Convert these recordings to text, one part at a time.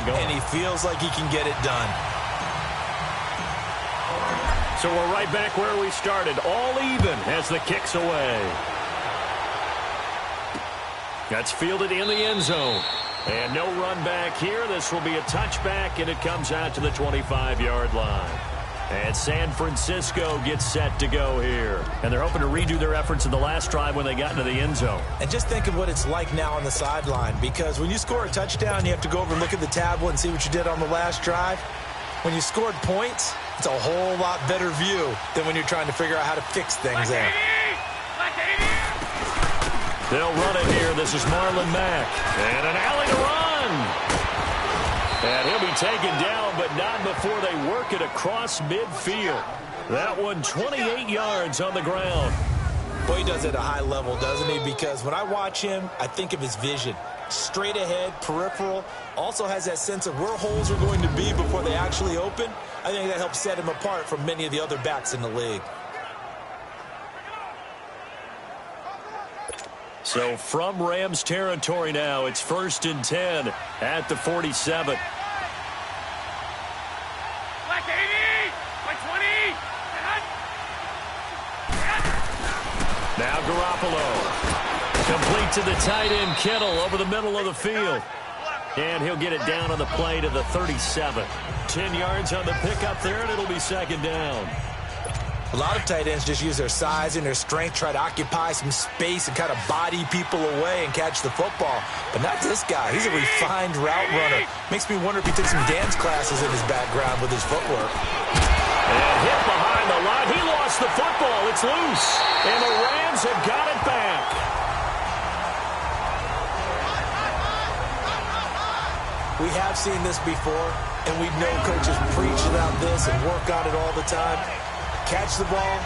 going. And he feels like he can get it done. So we're right back where we started, all even as the kick's away. That's fielded in the end zone. And no run back here. This will be a touchback, and it comes out to the 25-yard line. And San Francisco gets set to go here. And they're hoping to redo their efforts in the last drive when they got into the end zone. And just think of what it's like now on the sideline, because when you score a touchdown, you have to go over and look at the tablet and see what you did on the last drive. When you scored points, it's a whole lot better view than when you're trying to figure out how to fix things there. They'll run it here. This is Marlon Mack. And an alley to run. And he'll be taken down, but not before they work it across midfield. That one 28 yards on the ground. Boy, he does it at a high level, doesn't he? Because when I watch him, I think of his vision. Straight ahead, peripheral. Also has that sense of where holes are going to be before they actually open. I think that helps set him apart from many of the other backs in the league. So from Rams territory now, it's 1st and 10 at the 47. Now Garoppolo. Complete to the tight end, Kittle, over the middle of the field. And he'll get it down on the play to the 37. 10 yards on the pickup there, and it'll be 2nd down. A lot of tight ends just use their size and their strength, try to occupy some space and kind of body people away and catch the football. But not this guy. He's a refined route runner. Makes me wonder if he took some dance classes in his background with his footwork. And hit behind the line. He lost the football. It's loose. And the Rams have got it back. We have seen this before, and we know coaches preach about this and work on it all the time. Catch the ball,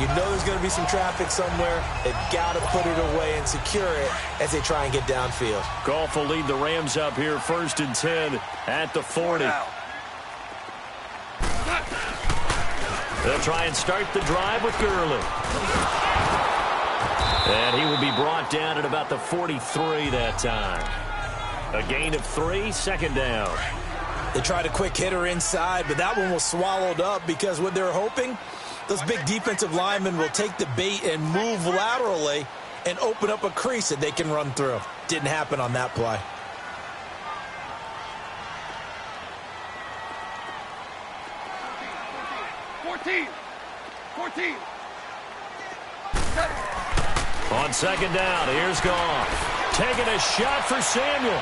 you know there's going to be some traffic somewhere. They've got to put it away and secure it as they try and get downfield. Goff will lead the Rams up here 1st and 10 at the 40. They'll try and start the drive with Gurley. And he will be brought down at about the 43 that time. A gain of 3, 2nd down. They tried a quick hitter inside, but that one was swallowed up because what they're hoping, those big defensive linemen will take the bait and move laterally and open up a crease that they can run through. Didn't happen on that play. On 2nd down, here's Goff. Taking a shot for Samuel.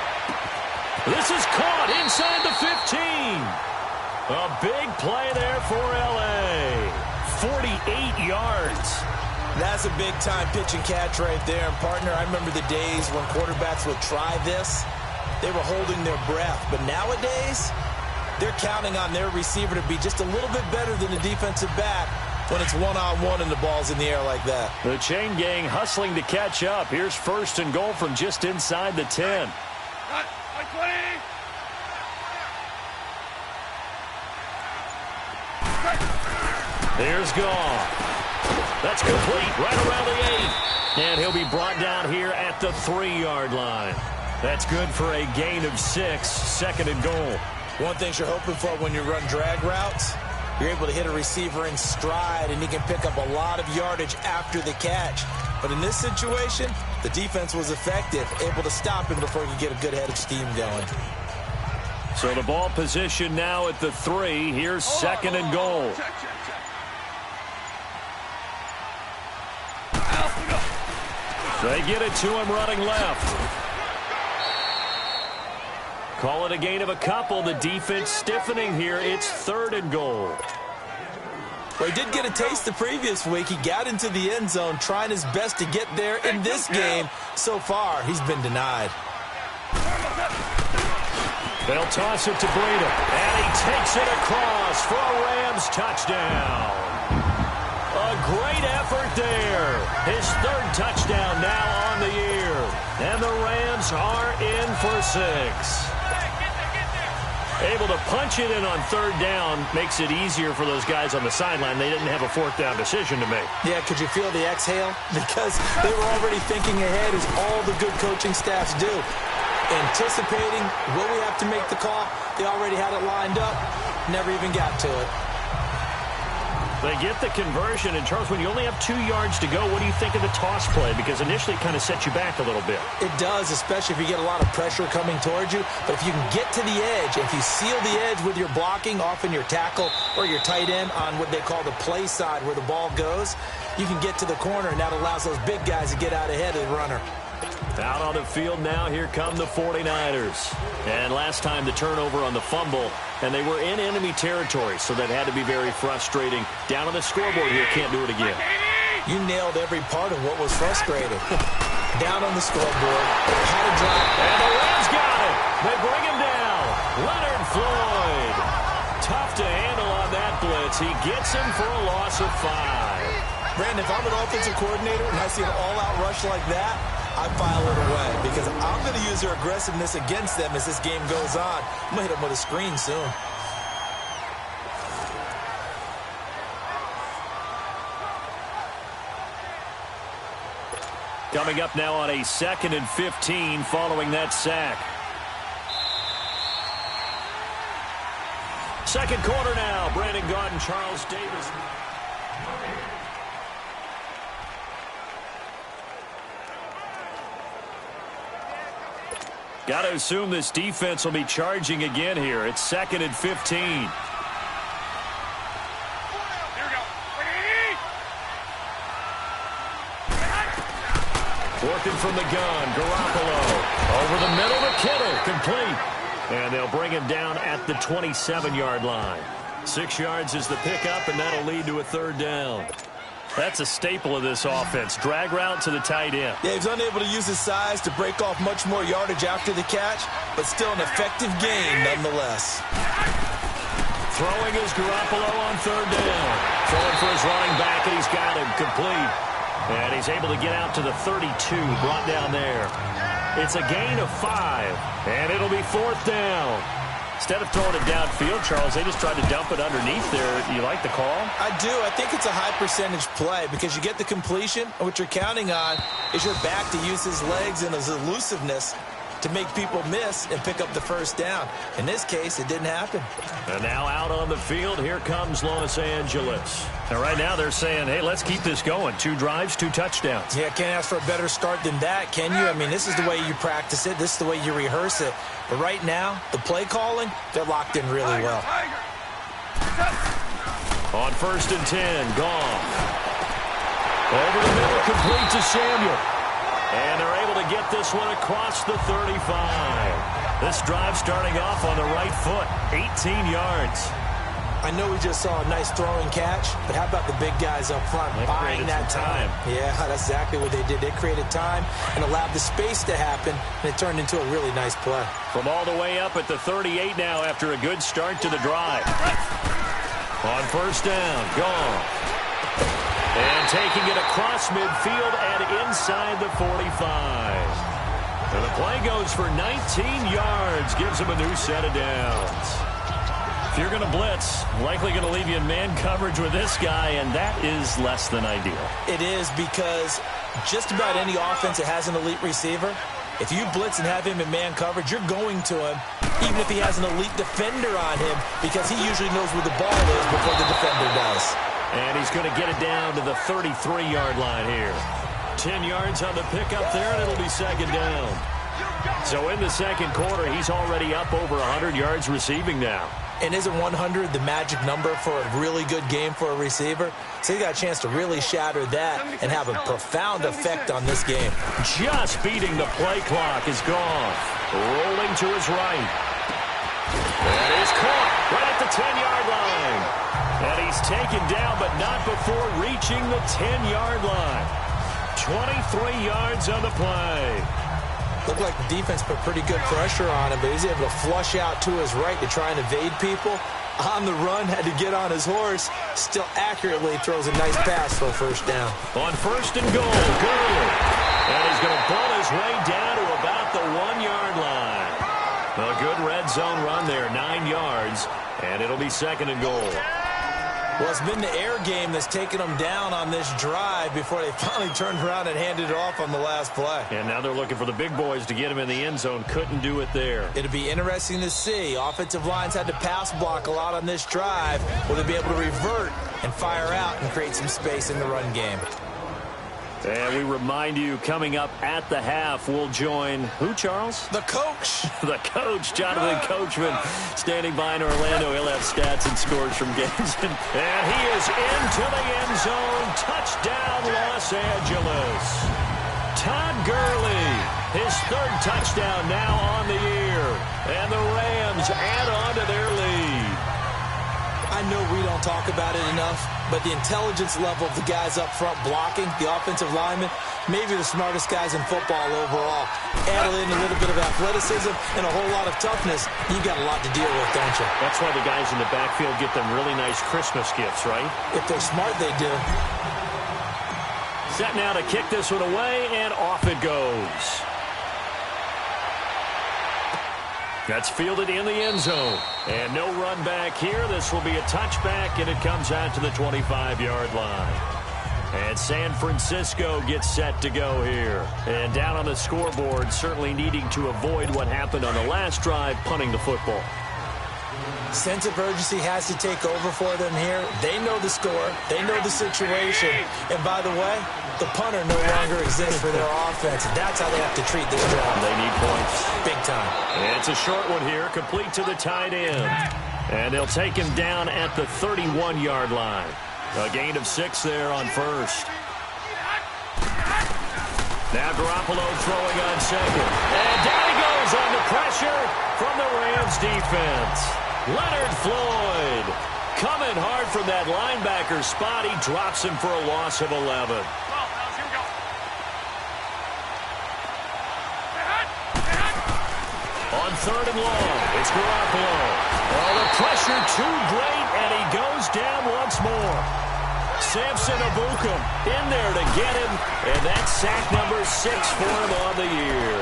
This is caught inside the 15. A big play there for L.A. 48 yards. That's a big-time pitch and catch right there. And, partner, I remember the days when quarterbacks would try this. They were holding their breath. But nowadays, they're counting on their receiver to be just a little bit better than the defensive back when it's one-on-one and the ball's in the air like that. The chain gang hustling to catch up. Here's 1st and goal from just inside the 10. Here's Goff. That's complete right around the 8. And he'll be brought down here at the 3-yard line. That's good for a gain of 6, 2nd and goal. One thing you're hoping for when you run drag routes, you're able to hit a receiver in stride, and he can pick up a lot of yardage after the catch. But in this situation, the defense was effective, able to stop him before he could get a good head of steam going. So the ball position now at the 3. Here's 2nd and goal. They get it to him running left. Call it a gain of a couple. The defense stiffening here. It's 3rd and goal. Well, he did get a taste the previous week. He got into the end zone trying his best to get there in this game. So far, he's been denied. They'll toss it to Breida. And he takes it across for a Rams touchdown. A great effort there. His 3rd touchdown now on the year. And the Rams are in for 6. Able to punch it in on 3rd down makes it easier for those guys on the sideline. They didn't have a 4th down decision to make. Yeah, could you feel the exhale? Because they were already thinking ahead, as all the good coaching staffs do. anticipating, will we have to make the call? They already had it lined up, never even got to it. They get the conversion, and Charles, when you only have 2 yards to go, what do you think of the toss play? Because initially it kind of sets you back a little bit. It does, especially if you get a lot of pressure coming towards you. But if you can get to the edge, if you seal the edge with your blocking, often your tackle or your tight end on what they call the play side where the ball goes, you can get to the corner, and that allows those big guys to get out ahead of the runner. Out on the field now, here come the 49ers. And last time the turnover on the fumble, and they were in enemy territory, so that had to be very frustrating. Down on the scoreboard here, can't do it again. You nailed every part of what was frustrating. Down on the scoreboard, had a drop. And the Rams got it. They bring him down. Leonard Floyd. Tough to handle on that blitz. He gets him for a loss of 5. Brandon, if I'm an offensive coordinator and I see an all-out rush like that, I file it away because I'm going to use their aggressiveness against them as this game goes on. I'm going to hit them with a screen soon. Coming up now on a 2nd and 15 following that sack. Second quarter now. Brandon Gaudin, Charles Davis. Got to assume this defense will be charging again here. It's 2nd and 15. Here we go. Working from the gun, Garoppolo. Over the middle to Kittle, complete. And they'll bring him down at the 27-yard line. 6 yards is the pickup, and that'll lead to a 3rd down. That's a staple of this offense. Drag route to the tight end. Yeah, he's unable to use his size to break off much more yardage after the catch, but still an effective gain nonetheless. Throwing is Garoppolo on 3rd down. Throwing for his running back, and he's got him complete. And he's able to get out to the 32, brought down there. It's a gain of 5, and it'll be 4th down. Instead of throwing it downfield, Charles, they just tried to dump it underneath there. You like the call? I do. I think it's a high percentage play because you get the completion, and what you're counting on is your back to use his legs and his elusiveness to make people miss and pick up the 1st down. In this case, it didn't happen. And now out on the field, here comes Los Angeles. And right now they're saying, hey, let's keep this going. 2 drives, 2 touchdowns. Yeah, can't ask for a better start than that, can you? I mean, this is the way you practice it. This is the way you rehearse it. But right now, the play calling, they're locked in really well. On 1st and 10, Goff. Over the middle, complete to Samuel. And they're able to get this one across the 35. This drive starting off on the right foot, 18 yards. I know we just saw a nice throwing catch, but how about the big guys up front buying that time? Yeah, that's exactly what they did. They created time and allowed the space to happen, and it turned into a really nice play. From all the way up at the 38 now after a good start to the drive. On 1st down, Goff. And taking it across midfield and inside the 45. And the play goes for 19 yards, gives him a new set of downs. If you're going to blitz, likely going to leave you in man coverage with this guy, and that is less than ideal. It is because just about any offense that has an elite receiver, if you blitz and have him in man coverage, you're going to him, even if he has an elite defender on him, because he usually knows where the ball is before the defender does. And he's going to get it down to the 33-yard line here. 10 yards on the pickup there, and it'll be 2nd down. So in the 2nd quarter, he's already up over 100 yards receiving now. And isn't 100 the magic number for a really good game for a receiver? So he got a chance to really shatter that and have a profound effect on this game. Just beating the play clock is gone. Rolling to his right. And he's caught right at the 10-yard line. And he's taken down, but not before reaching the 10-yard line. 23 yards on the play. Looked like the defense put pretty good pressure on him, but he's able to flush out to his right to try and evade people. On the run, had to get on his horse. Still accurately throws a nice pass for a 1st down. On 1st and goal, Gurley. And he's going to pull his way down to about the 1-yard line. A good red zone run there, 9 yards. And it'll be 2nd and goal. Well, it's been the air game that's taken them down on this drive before they finally turned around and handed it off on the last play. And now they're looking for the big boys to get him in the end zone. Couldn't do it there. It'll be interesting to see. Offensive lines had to pass block a lot on this drive. Will they be able to revert and fire out and create some space in the run game? And we remind you, coming up at the half, we'll join who, Charles? The coach. The coach, Jonathan Coachman, standing by in Orlando. He'll have stats and scores from games. And he is into the end zone. Touchdown, Los Angeles. Todd Gurley, his third touchdown now on the year. And the Rams add on to their lead. I know we don't talk about it enough, but the intelligence level of the guys up front blocking, the offensive linemen, maybe the smartest guys in football overall. Add in a little bit of athleticism and a whole lot of toughness, you got a lot to deal with, don't you? That's why the guys in the backfield get them really nice Christmas gifts, right? If they're smart, they do. Set now to kick this one away, and off it goes. That's fielded in the end zone. And no run back here. This will be a touchback, and it comes out to the 25-yard line. And San Francisco gets set to go here. And down on the scoreboard, certainly needing to avoid what happened on the last drive, punting the football. Sense of urgency has to take over for them here. They know the score. They know the situation. And by the way, the punter no longer exists for their offense. That's how they have to treat this drive. They need points. Big time. And it's a short one here, complete to the tight end. And they'll take him down at the 31-yard line. A gain of 6 there on first. Now Garoppolo throwing on second. And down he goes on the pressure from the Rams defense. Leonard Floyd coming hard from that linebacker spot. He drops him for a loss of 11. On third and long, it's Garoppolo. Oh, the pressure too great, and he goes down once more. Samson Ebukam in there to get him, and that's sack number 6 for him on the year.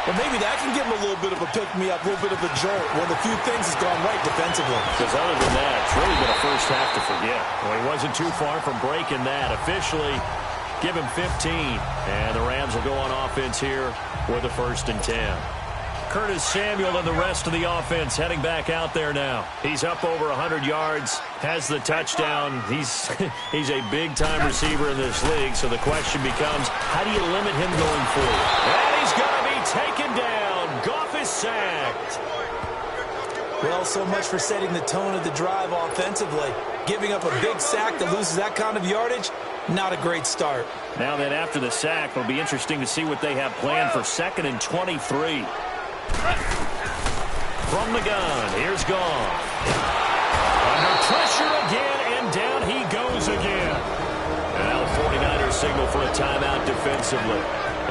Well, maybe that can give him a little bit of a pick-me-up, a little bit of a jolt when a few things has gone right defensively. Because other than that, it's really been a first half to forget. Well, he wasn't too far from breaking that. Officially, give him 15. And the Rams will go on offense here with a 1st and 10. Curtis Samuel and the rest of the offense heading back out there now. He's up over 100 yards, has the touchdown. He's a big-time receiver in this league, so the question becomes, how do you limit him going forward? And he's going to be taken down. Goff is sacked. Well, so much for setting the tone of the drive offensively. Giving up a big sack that loses that kind of yardage, not a great start. Now then, after the sack, it'll be interesting to see what they have planned for 2nd and 23. From the gun, here's Goff. Under pressure again, and down he goes again. And now the 49ers signal for a timeout defensively,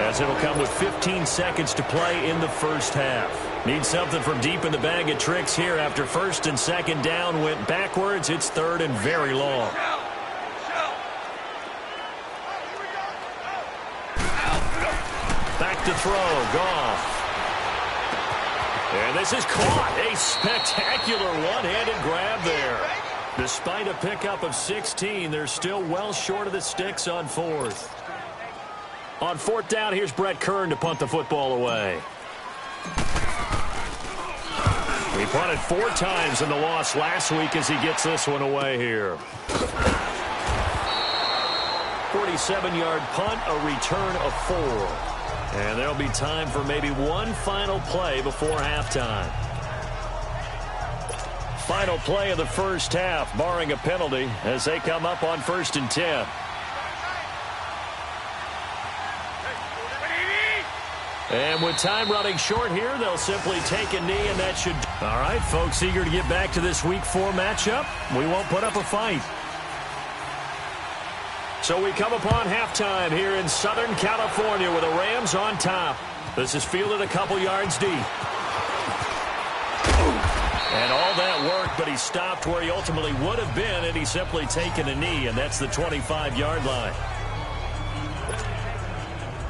as it'll come with 15 seconds to play in the first half. Need something from deep in the bag of tricks here after 1st and 2nd down went backwards. It's 3rd and very long. Back to throw, Goff. And this is caught. A spectacular one-handed grab there. Despite a pickup of 16, they're still well short of the sticks on 4th. On 4th down, here's Brett Kern to punt the football away. He punted 4 times in the loss last week as he gets this one away here. 47-yard punt, a return of 4. And there'll be time for maybe one final play before halftime. Final play of the first half, barring a penalty, as they come up on 1st and 10. And with time running short here, they'll simply take a knee, and that should... All right, folks, eager to get back to this Week 4 matchup. We won't put up a fight. So we come upon halftime here in Southern California with the Rams on top. This is fielded a couple yards deep. And all that work, but he stopped where he ultimately would have been, and he's simply taken a knee, and that's the 25-yard line.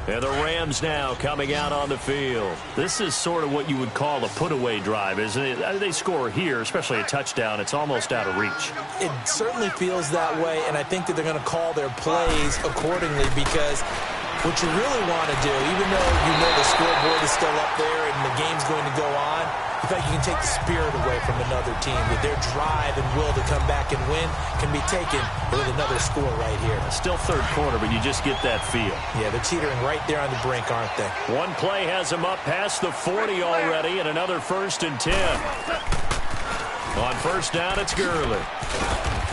And the Rams now coming out on the field. This is sort of what you would call a put-away drive, isn't it? They score here, especially a touchdown. It's almost out of reach. It certainly feels that way, and I think that they're going to call their plays accordingly because what you really want to do, even though you know the scoreboard is still up there and the game's going to go on, you feel like you can take the spirit away from another team. That their drive and will to come back and win can be taken with another score right here. Still third quarter, but you just get that feel. Yeah, they're teetering right there on the brink, aren't they? One play has them up past the 40 already, and another 1st and 10. On first down, it's Gurley.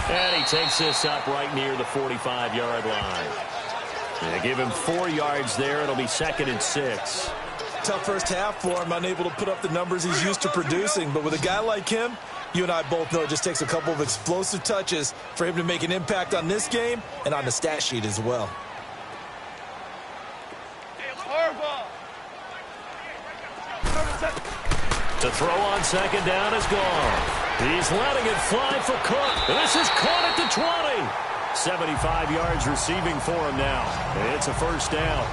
And he takes this up right near the 45-yard line. They give him 4 yards there. It'll be 2nd and 6. Tough first half for him, unable to put up the numbers he's used to producing. But with a guy like him, you and I both know it just takes a couple of explosive touches for him to make an impact on this game and on the stat sheet as well. The throw on 2nd down is gone. He's letting it fly for Cook. This is caught at the 20. 75 yards receiving for him now. It's a 1st down.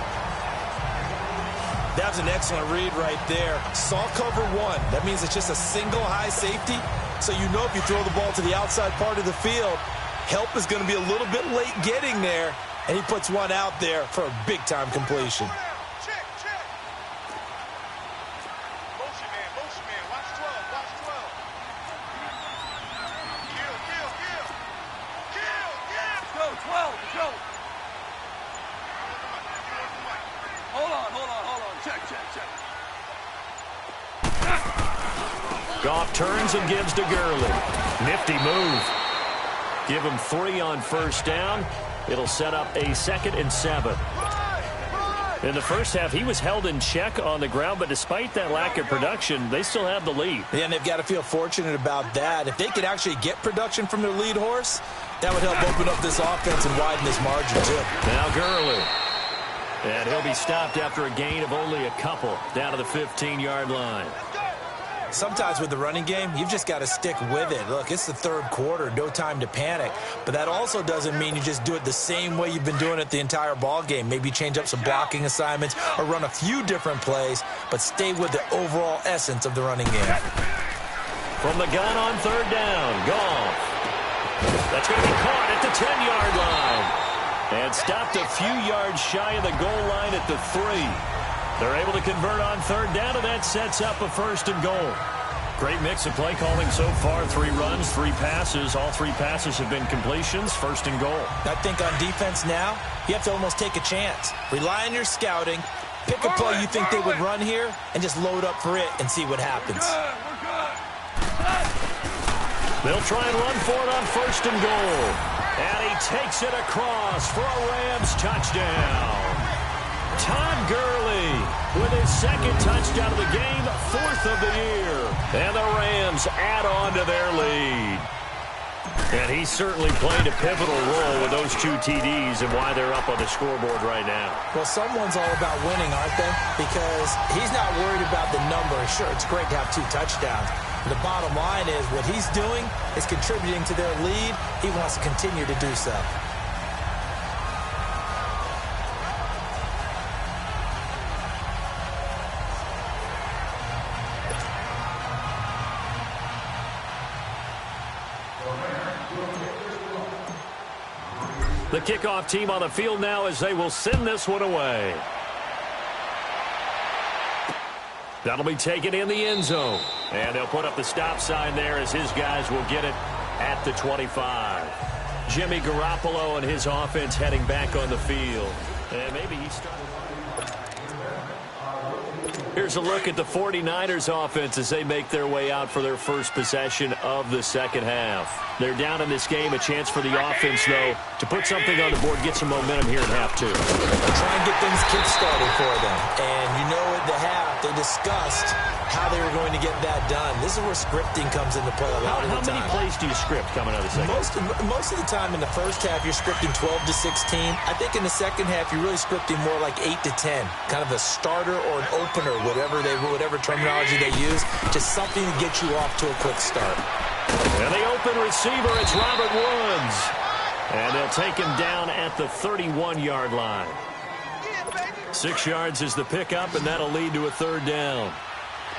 That's an excellent read right there. Saw cover 1. That means it's just a single high safety. So you know if you throw the ball to the outside part of the field, help is going to be a little bit late getting there. And he puts one out there for a big-time completion. Goff turns and gives to Gurley. Nifty move. Give him 3 on 1st down. It'll set up a 2nd and 7. In the first half, he was held in check on the ground, but despite that lack of production, they still have the lead. Yeah, and they've got to feel fortunate about that. If they could actually get production from their lead horse, that would help open up this offense and widen this margin, too. Now Gurley. And he'll be stopped after a gain of only a couple down to the 15-yard line. Sometimes with the running game, you've just got to stick with it. Look, it's the 3rd quarter, no time to panic. But that also doesn't mean you just do it the same way you've been doing it the entire ball game. Maybe change up some blocking assignments or run a few different plays, but stay with the overall essence of the running game. From the gun on 3rd down, Goff. That's going to be caught at the 10-yard line. And stopped a few yards shy of the goal line at the 3. They're able to convert on 3rd down, and that sets up a 1st and goal. Great mix of play calling so far. 3 runs, 3 passes. All 3 passes have been completions. 1st and goal. I think on defense now, you have to almost take a chance. Rely on your scouting. Pick a play you think they would run here, and just load up for it and see what happens. They'll try and run for it on 1st and goal. And he takes it across for a Rams touchdown. Todd Gurley with his 2nd touchdown of the game, 4th of the year. And the Rams add on to their lead. And he certainly played a pivotal role with those 2 TDs and why they're up on the scoreboard right now. Well, someone's all about winning, aren't they? Because he's not worried about the number. Sure, it's great to have 2 touchdowns. The bottom line is what he's doing is contributing to their lead. He wants to continue to do so. The kickoff team on the field now as they will send this one away. That'll be taken in the end zone. And they'll put up the stop sign there as his guys will get it at the 25. Jimmy Garoppolo and his offense heading back on the field. And maybe he started. Here's a look at the 49ers offense as they make their way out for their first possession of the second half. They're down in this game. A chance for the offense, though, to put something on the board, get some momentum here in half 2. Try and get things kick-started for them. And you know at the half, they discussed how they were going to get that done. This is where scripting comes into play a lot of the time. How many plays do you script coming out of the second half? Most of the time in the first half, you're scripting 12 to 16. I think in the second half, you're really scripting more like 8 to 10. Kind of a starter or an opener, whatever terminology they use. Just something to get you off to a quick start. And the open receiver, it's Robert Woods. And they'll take him down at the 31-yard line. 6 yards is the pickup, and that'll lead to a third down.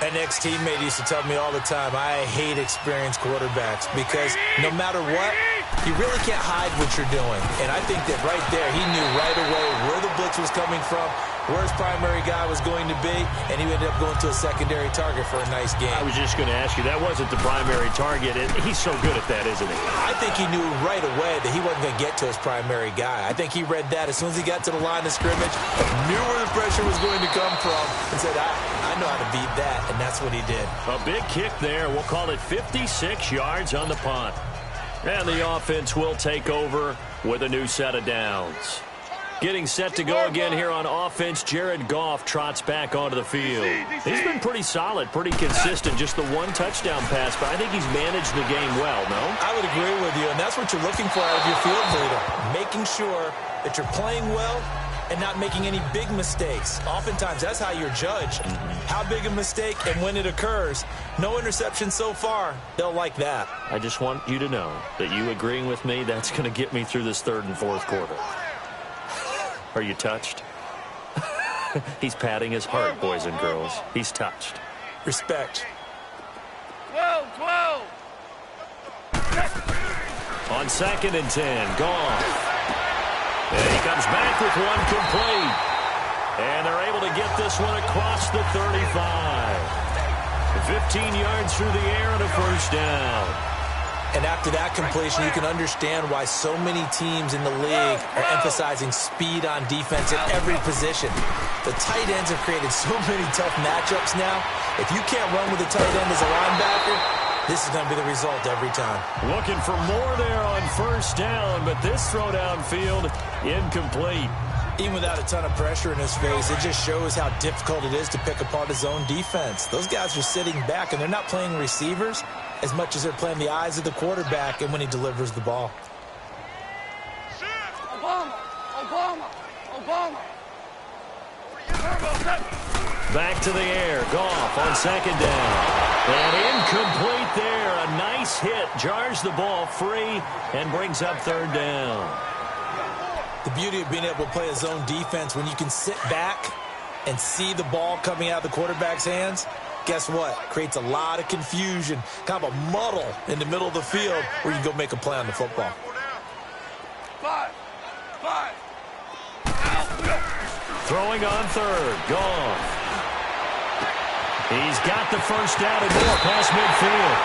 An ex-teammate used to tell me all the time, I hate experienced quarterbacks because no matter what, you really can't hide what you're doing. And I think that right there, he knew right away where the blitz was coming from, where his primary guy was going to be, and he ended up going to a secondary target for a nice game. I was just going to ask you, that wasn't the primary target. He's so good at that, isn't he? I think he knew right away that he wasn't going to get to his primary guy. I think he read that as soon as he got to the line of scrimmage, knew where the pressure was going to come from, and said, I know how to beat that, and that's what he did. A big kick there. We'll call it 56 yards on the punt. And the offense will take over with a new set of downs. Getting set to go again here on offense, Jared Goff trots back onto the field. He's been pretty solid, pretty consistent, just the one touchdown pass, but I think he's managed the game well, no? I would agree with you, and that's what you're looking for out of your field leader, making sure that you're playing well and not making any big mistakes. Oftentimes, that's how you're judged. How big a mistake and when it occurs. No interception so far. They'll like that. I just want you to know that you agreeing with me, that's going to get me through this third and fourth quarter. Are you touched? He's patting his heart, boys and girls. He's touched. Respect. 12. On 2nd and 10, Goff. And he comes back with one complete. And they're able to get this one across the 35. 15 yards through the air and a first down. And after that completion, you can understand why so many teams in the league are emphasizing speed on defense at every position. The tight ends have created so many tough matchups now. If you can't run with a tight end as a linebacker, this is going to be the result every time. Looking for more there on first down, but this throw downfield incomplete. Even without a ton of pressure in his face, it just shows how difficult it is to pick apart his own defense. Those guys are sitting back, and they're not playing receivers as much as they're playing the eyes of the quarterback and when he delivers the ball. Obama. Back to the air. Goff on 2nd down. And incomplete there. A nice hit. Jars the ball free and brings up 3rd down. The beauty of being able to play a zone defense when you can sit back and see the ball coming out of the quarterback's hands, guess what? Creates a lot of confusion, kind of a muddle in the middle of the field where you can go make a play on the football. 5. Throwing on 3rd. Goff. He's got the first down and more past midfield.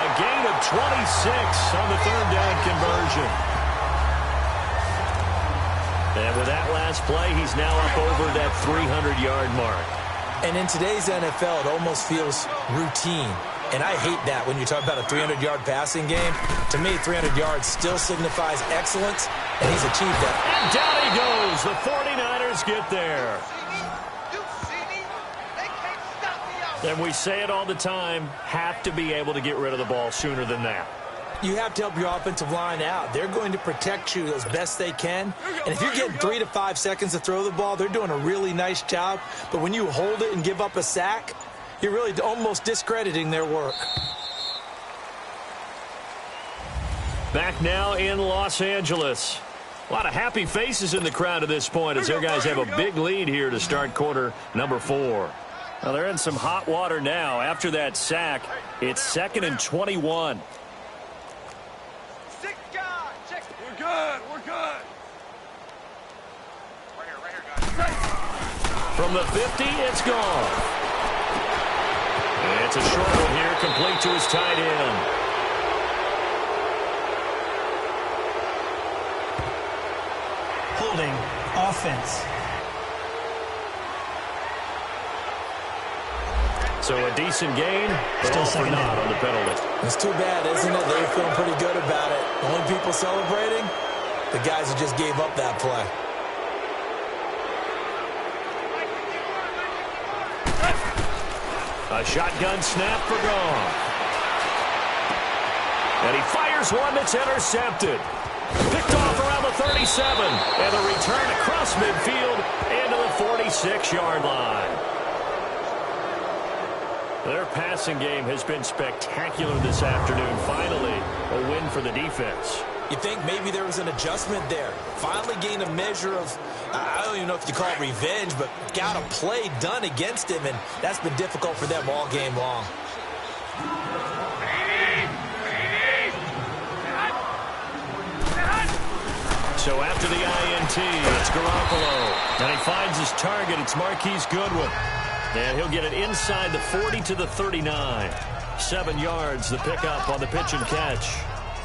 A gain of 26 on the 3rd down conversion. And with that last play, he's now up over that 300-yard mark. And in today's NFL, it almost feels routine. And I hate that when you talk about a 300-yard passing game. To me, 300 yards still signifies excellence, and he's achieved that. And down he goes. The 49ers get there. And we say it all the time, have to be able to get rid of the ball sooner than that. You have to help your offensive line out. They're going to protect you as best they can. And if you're getting 3 to 5 seconds to throw the ball, they're doing a really nice job. But when you hold it and give up a sack, you're really almost discrediting their work. Back now in Los Angeles. A lot of happy faces in the crowd at this point as their guys have a big lead here to start quarter number 4. Well, they're in some hot water now. After that sack, it's 2nd and 21. We're good. Right here, guys. From the 50, it's gone. It's a short one here, complete to his tight end. Holding offense. So a decent gain, but Still all for second naught down. on the penalty. It's too bad, isn't it? They're feeling pretty good about it. The only people celebrating, the guys who just gave up that play. A shotgun snap for Goff. And he fires one that's intercepted. Picked off around the 37. And the return across midfield into the 46-yard line. Their passing game has been spectacular this afternoon. Finally, a win for the defense. You think maybe there was an adjustment there. Finally gained a measure of, I don't even know if you call it revenge, but got a play done against him, and that's been difficult for them all game long. So after the INT, it's Garoppolo. And he finds his target. It's Marquise Goodwin. And he'll get it inside the 40 to the 39. 7 yards, the pickup on the pitch and catch.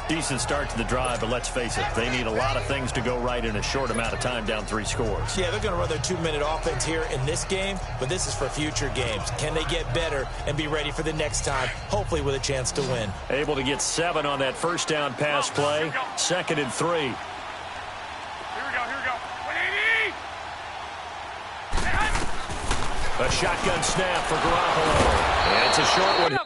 Decent start to the drive, but let's face it, they need a lot of things to go right in a short amount of time, down 3 scores. Yeah, they're going to run their 2-minute offense here in this game, but this is for future games. Can they get better and be ready for the next time, hopefully with a chance to win? Able to get 7 on that first down pass play. 2nd and 3. Here we go. 180! A shotgun snap for Garoppolo. And it's a short one.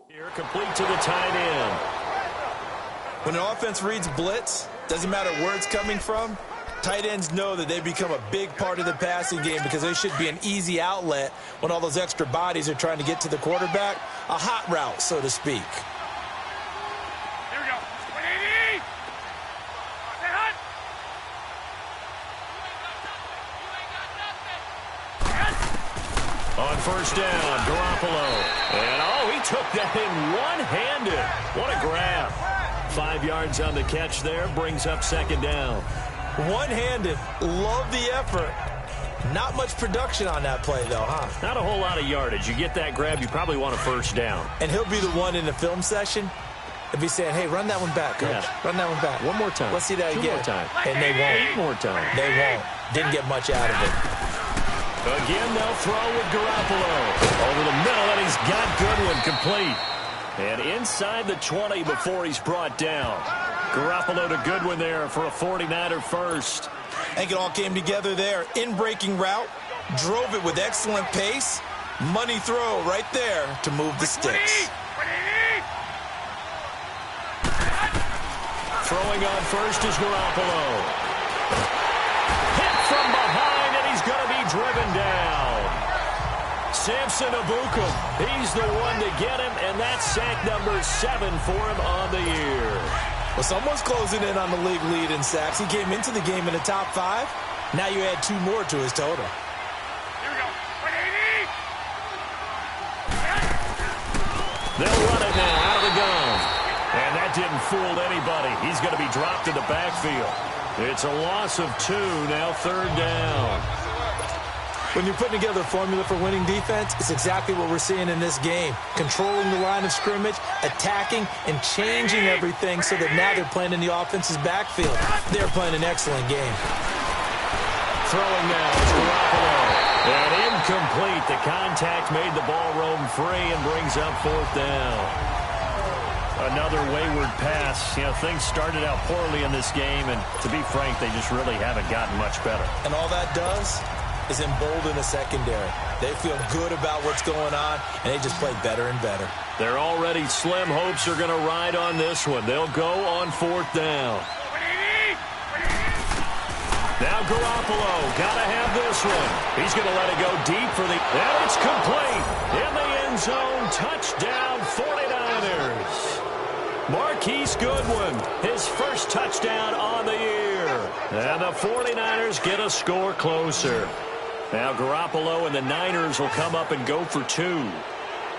Here, complete to the tight end. When an offense reads blitz, doesn't matter where it's coming from, tight ends know that they become a big part of the passing game because they should be an easy outlet when all those extra bodies are trying to get to the quarterback. A hot route, so to speak. Here we go. 180! Stay hot! On first down, Garoppolo. And, he took that in one-handed. What a grab. 5 yards on the catch there, brings up 2nd down. One-handed. Love the effort. Not much production on that play, though, huh? Not a whole lot of yardage. You get that grab, you probably want a first down. And he'll be the one in the film session. He'll be saying, hey, run that one back, coach. Yeah. Run that one back. One more time. Let's see that 2 again. more time. And they won't. 8 more time. They won't. Didn't get much out of it. Again, they'll throw with Garoppolo. Over the middle, and he's got Goodwin complete. And inside the 20 before he's brought down. Garoppolo to Goodwin there for a 49er first. I think it all came together there. In-breaking route. Drove it with excellent pace. Money throw right there to move the sticks. 180! Throwing on first is Garoppolo. Hit from behind, and he's going to be driven down. Samson Abukum, he's the one to get him, and that's sack number 7 for him on the year. Well, someone's closing in on the league lead in sacks. He came into the game in the top 5. Now you add 2 more to his total. Here we go. 180! They'll run it now out of the gun. And that didn't fool anybody. He's going to be dropped in the backfield. It's a loss of 2, now 3rd down. When you're putting together a formula for winning defense, it's exactly what we're seeing in this game. Controlling the line of scrimmage, attacking, and changing everything so that now they're playing in the offense's backfield. They're playing an excellent game. Throwing now is Garoppolo. And incomplete. The contact made the ball roam free and brings up 4th down. Another wayward pass. Things started out poorly in this game, and to be frank, they just really haven't gotten much better. And all that does is embolden the secondary. They feel good about what's going on, and they just play better and better. Their already slim hopes are going to ride on this one. They'll go on 4th down. 180! Now Garoppolo, got to have this one. He's going to let it go deep for the... And it's complete. In the end zone, touchdown 49ers. Marquise Goodwin, his first touchdown on the year. And the 49ers get a score closer. Now Garoppolo and the Niners will come up and go for 2.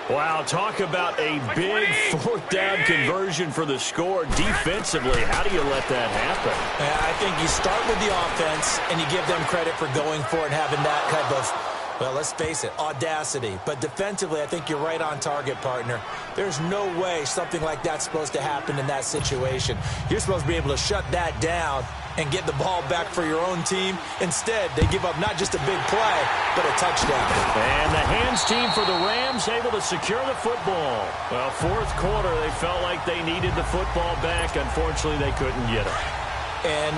Wow, talk about a big 4th down conversion for the score. Defensively, how do you let that happen? I think you start with the offense, and you give them credit for going for it and having that type of, well, let's face it, audacity. But defensively, I think you're right on target, partner. There's no way something like that's supposed to happen in that situation. You're supposed to be able to shut that down and get the ball back for your own team. Instead, they give up not just a big play, but a touchdown. And the hands team for the Rams able to secure the football. Well, fourth quarter, they felt like they needed the football back. Unfortunately, they couldn't get it. And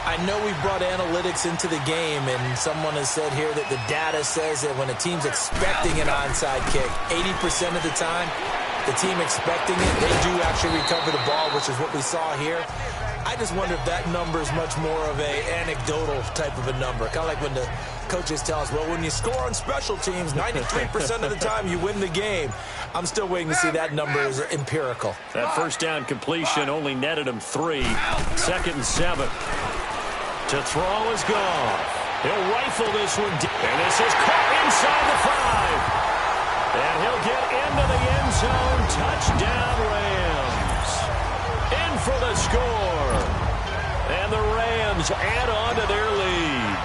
I know we brought analytics into the game, and someone has said here that the data says that when a team's expecting an onside kick, 80% of the time, the team expecting it, they do actually recover the ball, which is what we saw here. I just wonder if that number is much more of a anecdotal type of a number. Kind of like when the coaches tell us, well, when you score on special teams, 93% of the time you win the game. I'm still waiting to see that number is empirical. That first down completion only netted him 3. 2nd and 7. To throw is gone. He'll rifle this one deep. And this is caught inside the 5. And he'll get into the end zone. Touchdown, Rams. In for the score. And the Rams add on to their lead.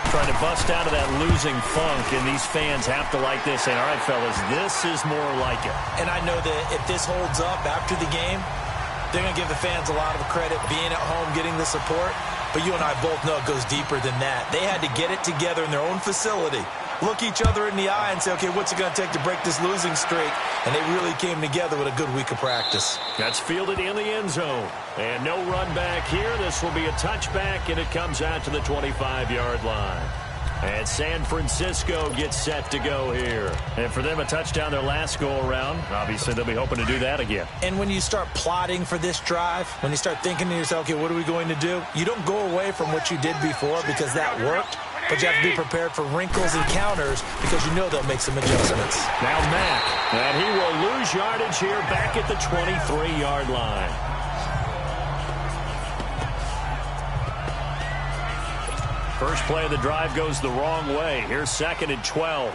Trying to bust out of that losing funk, and these fans have to like this. And, all right, fellas, this is more like it. And I know that if this holds up after the game, they're going to give the fans a lot of credit being at home, getting the support. But you and I both know it goes deeper than that. They had to get it together in their own facility, look each other in the eye and say, okay, what's it going to take to break this losing streak? And they really came together with a good week of practice. That's fielded in the end zone. And no run back here. This will be a touchback, and it comes out to the 25-yard line. And San Francisco gets set to go here. And for them, a touchdown their last go-around. Obviously, they'll be hoping to do that again. And when you start plotting for this drive, when you start thinking to yourself, okay, what are we going to do? You don't go away from what you did before because that worked. But you have to be prepared for wrinkles and counters because you know they'll make some adjustments. Now Mack, and he will lose yardage here back at the 23-yard line. First play of the drive goes the wrong way. Here's 2nd and 12.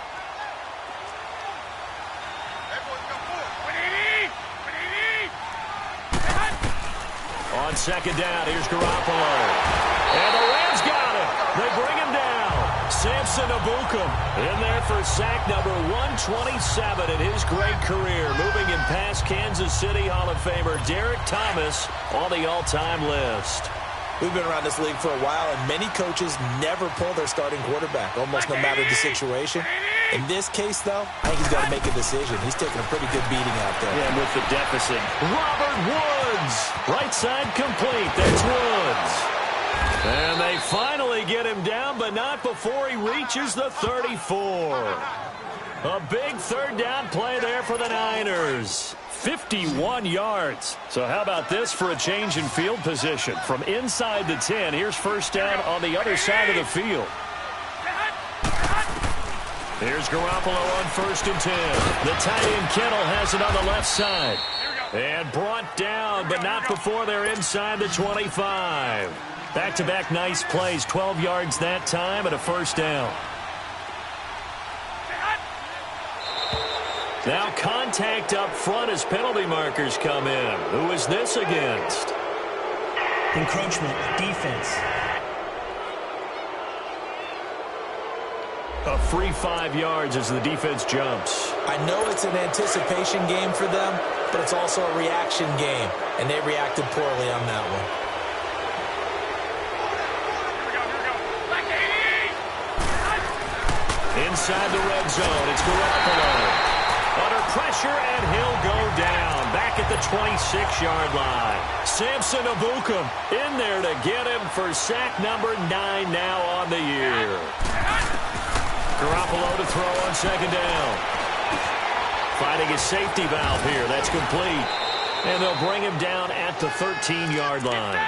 On 2nd down, here's Garoppolo. And the Rams got him. They bring him down. Samson Ebukam in there for sack number 127 in his great career. Moving him past Kansas City Hall of Famer Derek Thomas on the all-time list. We've been around this league for a while, and many coaches never pull their starting quarterback, almost no matter the situation. In this case, though, I think he's got to make a decision. He's taking a pretty good beating out there. Yeah, with the deficit. Robert Woods. Right side complete. That's Woods. And they finally get him down, but not before he reaches the 34. A big third down play there for the Niners. 51 yards. So how about this for a change in field position? From inside the 10, here's first down on the other side of the field. Here's Garoppolo on 1st and 10. The tight end Kittle has it on the left side. And brought down, but not before they're inside the 25. Back-to-back nice plays, 12 yards that time and a first down. Now contact up front as penalty markers come in. Who is this against? Encroachment, defense. A free 5 yards as the defense jumps. I know it's an anticipation game for them, but it's also a reaction game, and they reacted poorly on that one. Inside the red zone, it's Garoppolo. Under pressure, and he'll go down. Back at the 26-yard line. Samson Ebukam in there to get him for sack number 9 now on the year. Garoppolo to throw on 2nd down. Finding a safety valve here. That's complete. And they'll bring him down at the 13-yard line.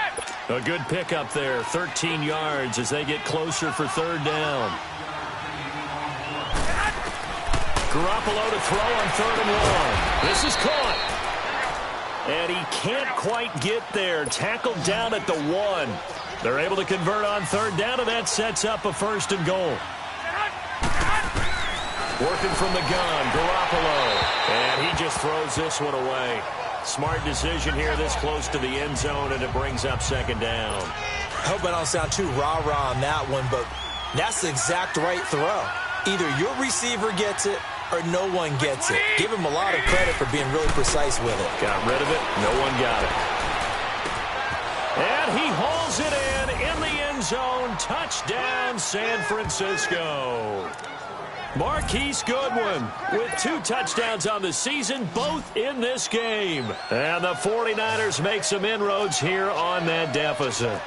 A good pickup there. 13 yards as they get closer for 3rd down. Garoppolo to throw on 3rd and 1. This is caught. And he can't quite get there. Tackled down at the 1. They're able to convert on 3rd down, and that sets up a 1st and goal. Working from the gun, Garoppolo. And he just throws this one away. Smart decision here this close to the end zone, and it brings up 2nd down. I hope I don't sound too rah-rah on that one, but that's the exact right throw. Either your receiver gets it or no one gets it. Give him a lot of credit for being really precise with it. Got rid of it. No one got it. And he hauls it zone. Touchdown, San Francisco. Marquise Goodwin with 2 touchdowns on the season, both in this game. And the 49ers make some inroads here on that deficit.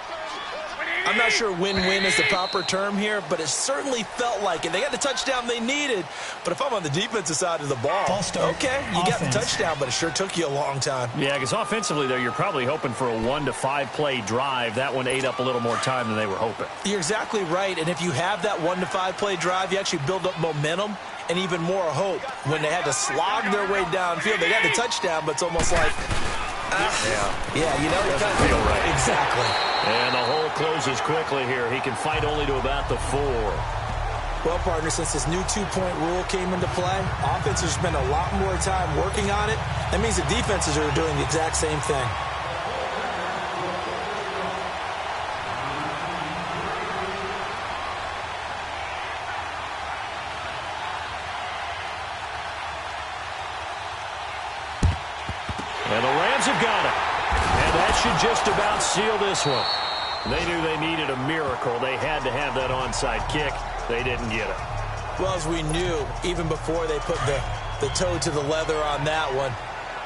I'm not sure win-win is the proper term here, but it certainly felt like it. They got the touchdown they needed, but if I'm on the defensive side of the ball, okay, you got the touchdown, but it sure took you a long time. Yeah, because offensively, though, you're probably hoping for a 1 to 5 play drive. That one ate up a little more time than they were hoping. You're exactly right, and if you have that 1 to 5 play drive, you actually build up momentum and even more hope. When they had to slog their way downfield, they got the touchdown, but it's almost like, yeah, you know, it doesn't feel right. Exactly. And the hole closes quickly here. He can fight only to about the 4. Well, partner, since this new 2-point rule came into play, offenses spend a lot more time working on it. That means the defenses are doing the exact same thing. And the Rams have got it. And that should just about seal this one. They knew they needed a miracle. They had to have that onside kick. They didn't get it. Well, as we knew, even before they put the toe to the leather on that one,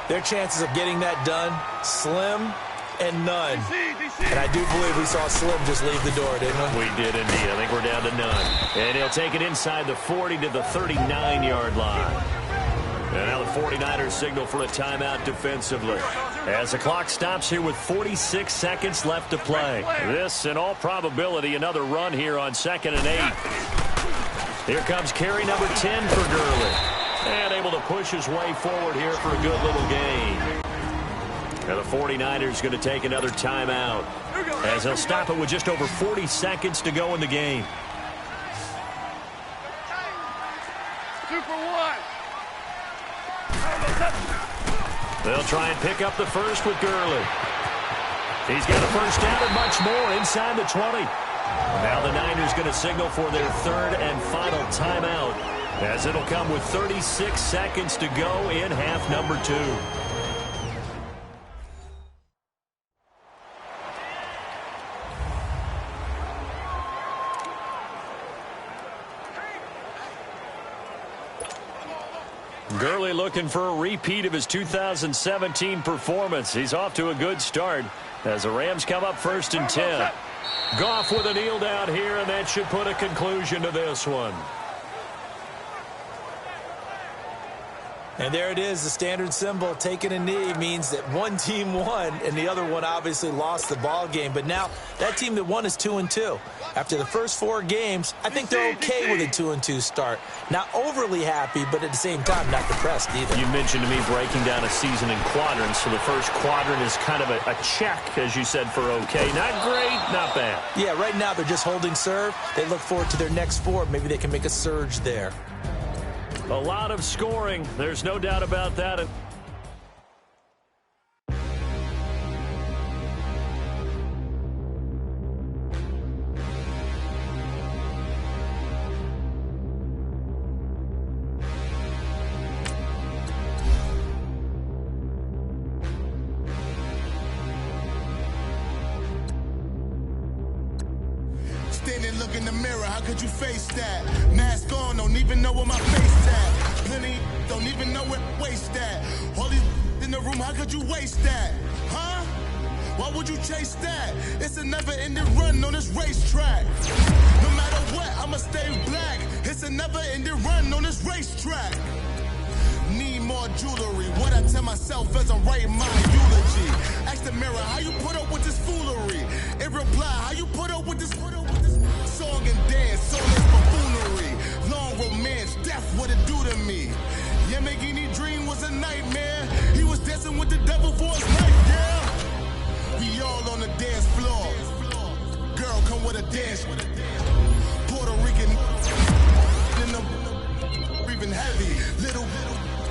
their chances of getting that done, slim and none. And I do believe we saw Slim just leave the door, didn't we? We did indeed. I think we're down to none. And he'll take it inside the 40 to the 39-yard line. And now the 49ers signal for a timeout defensively. As the clock stops here with 46 seconds left to play. This, in all probability, another run here on 2nd and 8. Here comes carry number 10 for Gurley. And able to push his way forward here for a good little gain. And the 49ers going to take another timeout, as they'll stop it with just over 40 seconds to go in the game. 2 for 1. They'll try and pick up the first with Gurley. He's got a first down and much more inside the 20. Now the Niners going to signal for their 3rd and final timeout, as it'll come with 36 seconds to go in half number 2. Gurley looking for a repeat of his 2017 performance. He's off to a good start as the Rams come up 1st and 10. Goff with a kneel down here, and that should put a conclusion to this one. And there it is, the standard symbol. Taking a knee means that one team won and the other one obviously lost the ball game. But now that team that won is 2-2. After the first 4 games, I think they're okay with a 2-2 start. Not overly happy, but at the same time not depressed either. You mentioned to me breaking down a season in quadrants. So the first quadrant is kind of a check, as you said, for okay. Not great, not bad. Yeah, right now they're just holding serve. They look forward to their next 4. Maybe they can make a surge there. A lot of scoring. There's no doubt about that. Standing, look in the mirror, how could you face that? Mask on, don't even know where my face at. Plenty, don't even know where waste at. All these in the room, how could you waste that? Huh? Why would you chase that? It's a never-ending run on this racetrack. No matter what, I'ma stay black. It's a never-ending run on this racetrack. Need more jewelry. What I tell myself as I'm writing my eulogy. Ask the mirror, how you put up with this foolery? It reply, how you put up with this song and dance, soulless buffoonery. Long romance, death, what it do to me? Yamagini dream was a nightmare. He was dancing with the devil for his life, yeah. We all on the dance floor. Girl, come with a dance. Puerto Rican in the breathing heavy. Little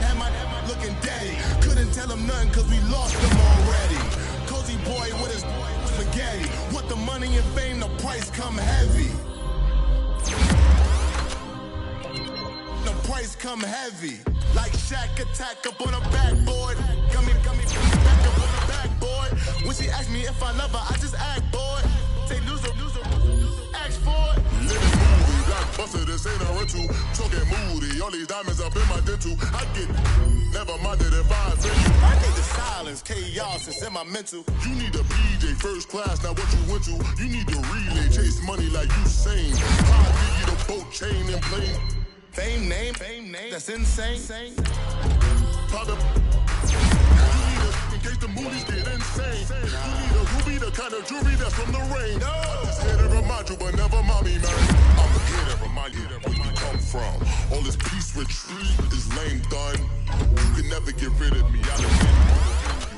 had my looking daddy. Couldn't tell him nothing cause we lost him already. Cozy boy with his spaghetti. Want the money and fame, the price come heavy. The price come heavy. Like Shaq attack up on a backboard. Gummy, back up on a backboard. When she asked me if I love her, I just act bored. Say loser, loser. for it? Living movie, blockbuster, this ain't a rental. Talking moody, all these diamonds up in my dental. I get never minded if I offend you. I need the silence, chaos, it's in my mental. You need a PJ, first class, not what you went to. You need to relay, chase money like you sane. I'll give you the boat, chain, and plane. Fame name, that's insane. Private. In case the movies get insane. You need a ruby, the kind of jewelry that's from the rain. I'm just here to remind you, but never mommy, man. I'm here to remind you where you come from. All this peace retreat is lame done. You can never get rid of me. I'll offend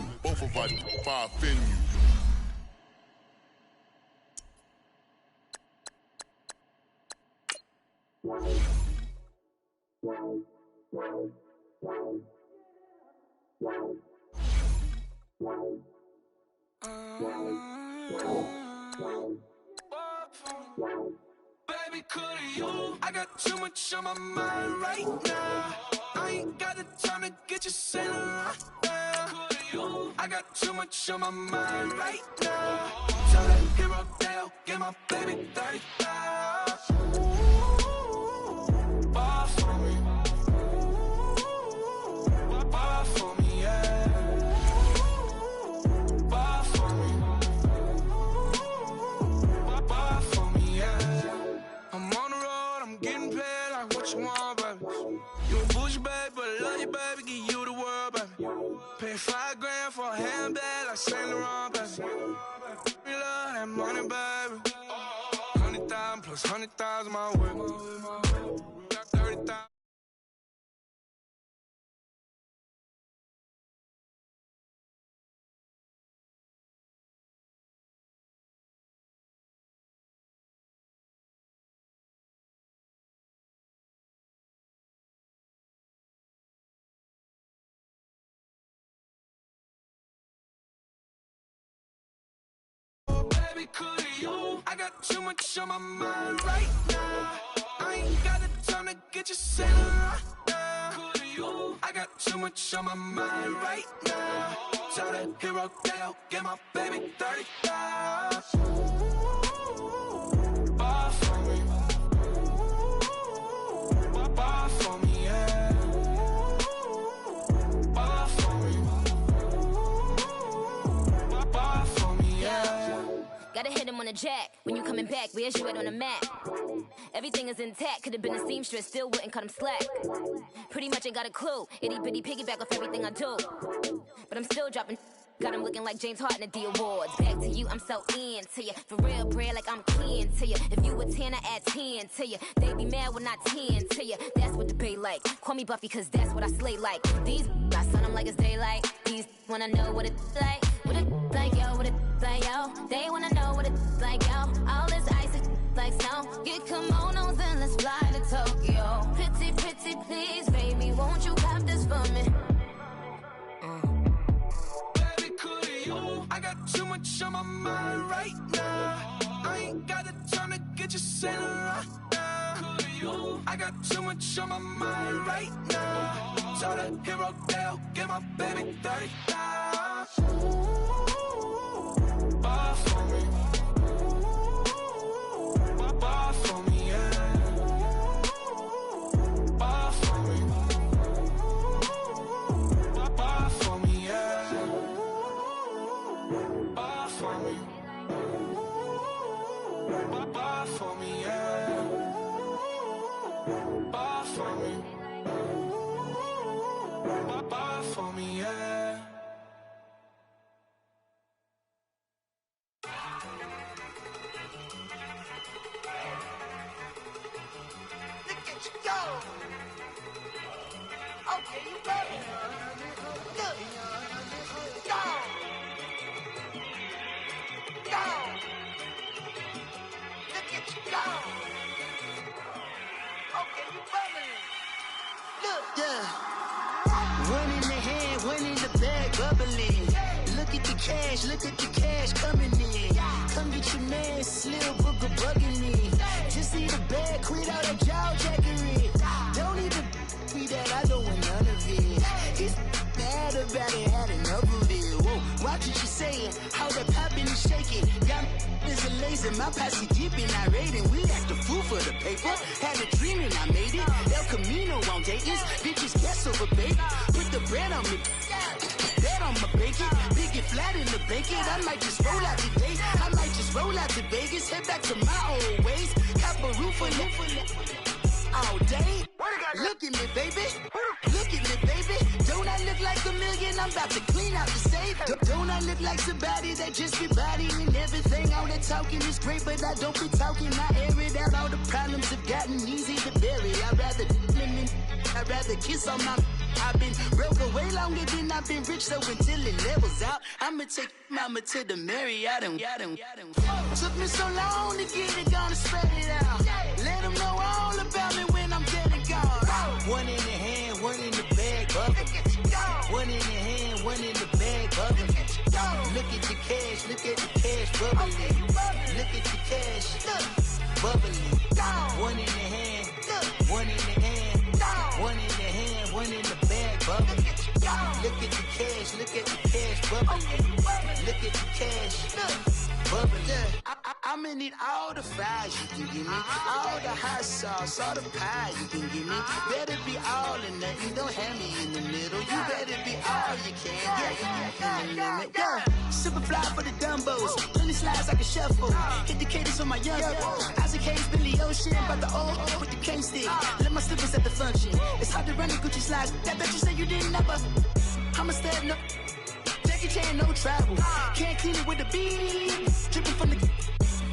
you. Both of us, if I offend you. Baby, could you? I got too much on my mind right now. I ain't got the time to get you sailing right now. Could you? I got too much on my mind right now. Tell that hero Dale, get my baby 35. Bar for me. Bar for me, yeah. Bar for me. Bar for me, yeah. I'm on the road, I'm getting paid like what you want, baby. You a bougie, baby, but I love you, baby. Give you the world, baby. Pay $5 grand for a handbag like Saint Laurent, baby. We love that money, baby. 100,000 plus 100,000 my way. Got 30,000. Baby, could you? I got too much on my mind right now. I ain't got the time to get you sailing right now. Could you? I got too much on my mind right now. Tell that hero Dale, get my baby 35. Bar for me. Bar for me, yeah. Bar for me. Bar for me, yeah. Gotta hit him on the jack. When you coming back, where's you at on the map? Everything is intact. Could've been a seamstress, still wouldn't cut him slack. Pretty much ain't got a clue. Itty bitty piggyback off everything I do. But I'm still dropping. Got him looking like James Harden at the awards. Back to you, I'm so into you. For real, bread, like I'm kin to you. If you a 10, I add 10 to you. They be mad when I 10 to you. That's what the bay like. Call me Buffy, cause that's what I slay like. These, I sun them like it's daylight. These wanna know what it's like. What it like, yo, what it like, yo. They wanna know what it's like, yo. All this ice is like snow. Get kimonos and let's fly to Tokyo. Pretty, pretty, please, baby, won't you have this for me? Baby, could you? I got too much on my mind right now. I ain't got the time to get you sailing right now. Could you? I got too much on my mind right now. Tell that hero Dale, get my baby 35. Bar for me. Bar for me, yeah. Bar for me. Bar for me, yeah. Bar for me. Bar for me, yeah. Bar for me. Bar for me, yeah. Look at you go. Okay, you ready? Look. Go. Go. Look at you go. Okay, you ready? Look. Yeah. One in the hand, one in the bag, bubbling. Look at the cash coming in. Come get your man, Slim Booker bugging me. Just see the bag, quit out that jaw jackery. Don't even be that, I don't want none of it. It's bad about it, had enough of it. Whoa, watch what you saying, how the poppin' and shaking. Got is a lace Ladies in my posse deep and irate, and we act a fool for the paper. Had a dream and I made it. El Camino on Dayton's. Bitches guess over bait. Put the bread on me. Bet on my bacon. Big it flat in the bacon. I might just roll out today. I might just roll out to Vegas. Head back to my old ways. Cop a roof for all day. Look at me, baby. Look at me, baby. Don't I look like a million? I'm about to clean out the safe. Don't I look like somebody that just be bodying everything? All that talking is great, but I don't be talking. I air it out. All the problems have gotten easy to bury. I'd rather kiss on my. I've been broke way longer than I've been rich, so until it levels out, I'ma take mama to the Marriott and took me so long to get it, gonna spread it out. Let them know all about me when I'm dead and gone. One in the hand, one in the bag, bubble. One in the hand, one in the bag, bubble. Look at the cash, bubbling. Look at the cash, bubbling. One in the hand, one in the hand, one in the hand, one in the bag, bubbling. Look at the cash, bubbling. Look at the cash, bubbling. I'ma need all the fries you can give me, all the hot sauce, all the pie you can give me. Better be all or nothing, don't have me in the middle. You better be all you can, yeah. Super fly for the Dumbos, plenty slides like a shuffle. Hit the cadence on my young Isaac Hayes, Billy Ocean, about the old with the cane stick. Let my slippers at the function. It's hard to run the Gucci slides. That bet you say you didn't never. I'ma step no. Jackie Chan, no travel. Can't clean it with the beat. Dripping from the.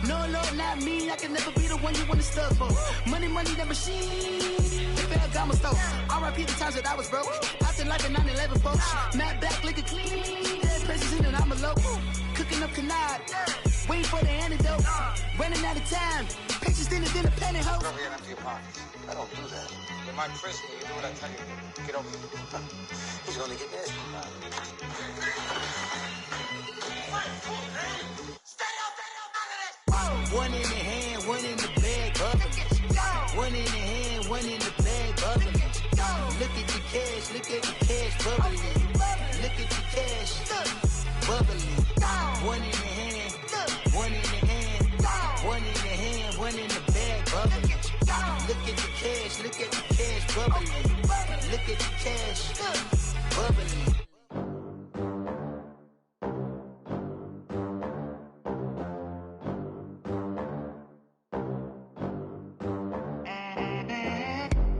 No, Lord, not me. I can never be the one you want to stuff for. Money, the machine. The Ferragamo store. R.I.P. the times that I was broke. Acting like a 9/11 folks. Matt back, looking clean. Dead presents in and I'm a local. Cooking up canard. Waiting for the antidote. Running out of time. Pictures thinner than a penny hoe. Don't get empty your pockets. I don't do that. In my prison, you do what I tell you. Get over here. He's gonna get this. One in the hand, one in the bag, bubbling. One in the hand, one in the bag, bubbling. Look at the cash, bubbling. Look at the cash, bubbling. One in the hand, one in the hand, one in the hand, one in the bag, bubbling. Look at the cash, bubbling. Look at the cash, bubbling.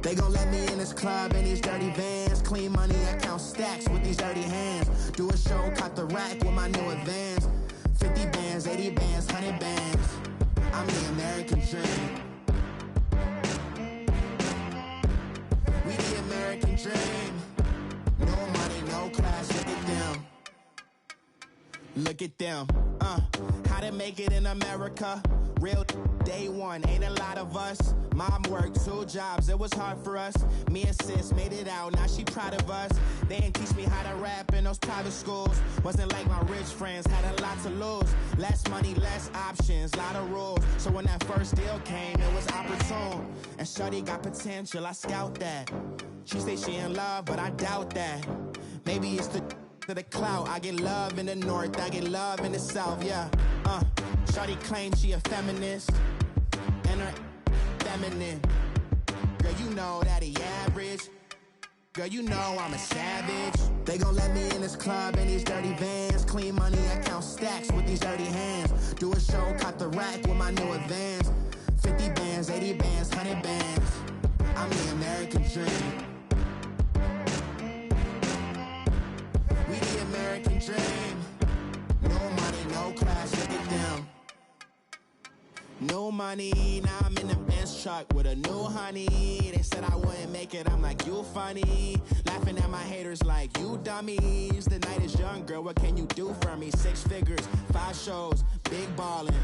They gon' let me in this club in these dirty vans. Clean money, I count stacks with these dirty hands. Do a show, cop the rack with my new advance. 50 bands, 80 bands, 100 bands. I'm the American dream. We the American dream. No money, no class, look at them. Look at them, how to make it in America. Real day one, ain't a lot of us. Mom worked 2 jobs, it was hard for us. Me and sis made it out, now she proud of us. They didn't teach me how to rap in those private schools. Wasn't like my rich friends, had a lot to lose. Less money, less options, lot of rules. So when that first deal came, it was opportune. And shorty got potential, I scout that. She say she in love, but I doubt that. Maybe it's to the clout. I get love in the north, I get love in the south, yeah. Shawty claims she a feminist, and her feminine. Girl, you know that he average. Girl, you know I'm a savage. They gon' let me in this club in these dirty vans. Clean money, I count stacks with these dirty hands. Do a show, cop the rack with my new advance. 50 bands, 80 bands, 100 bands. I'm the American dream. We the American dream. No money, no class, look at them. No money, now I'm in the Benz truck with a new honey. They said I wouldn't make it, I'm like, you funny. Laughing at my haters like, you dummies. The night is young, girl, what can you do for me? 6 figures, 5 shows, big ballin'.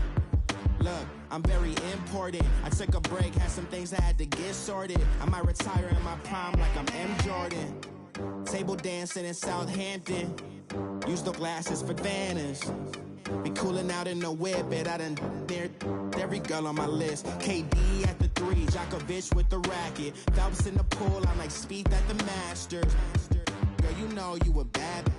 Look, I'm very important. I took a break, had some things I had to get sorted. I might retire in my prime like I'm M. Jordan. Table dancing in Southampton. Use the glasses for banners. Be cooling out in the whip, but I done near every girl on my list. KD at the 3, Djokovic with the racket. Phelps in the pool, I'm like Speed at the Masters. Girl, you know you a bad.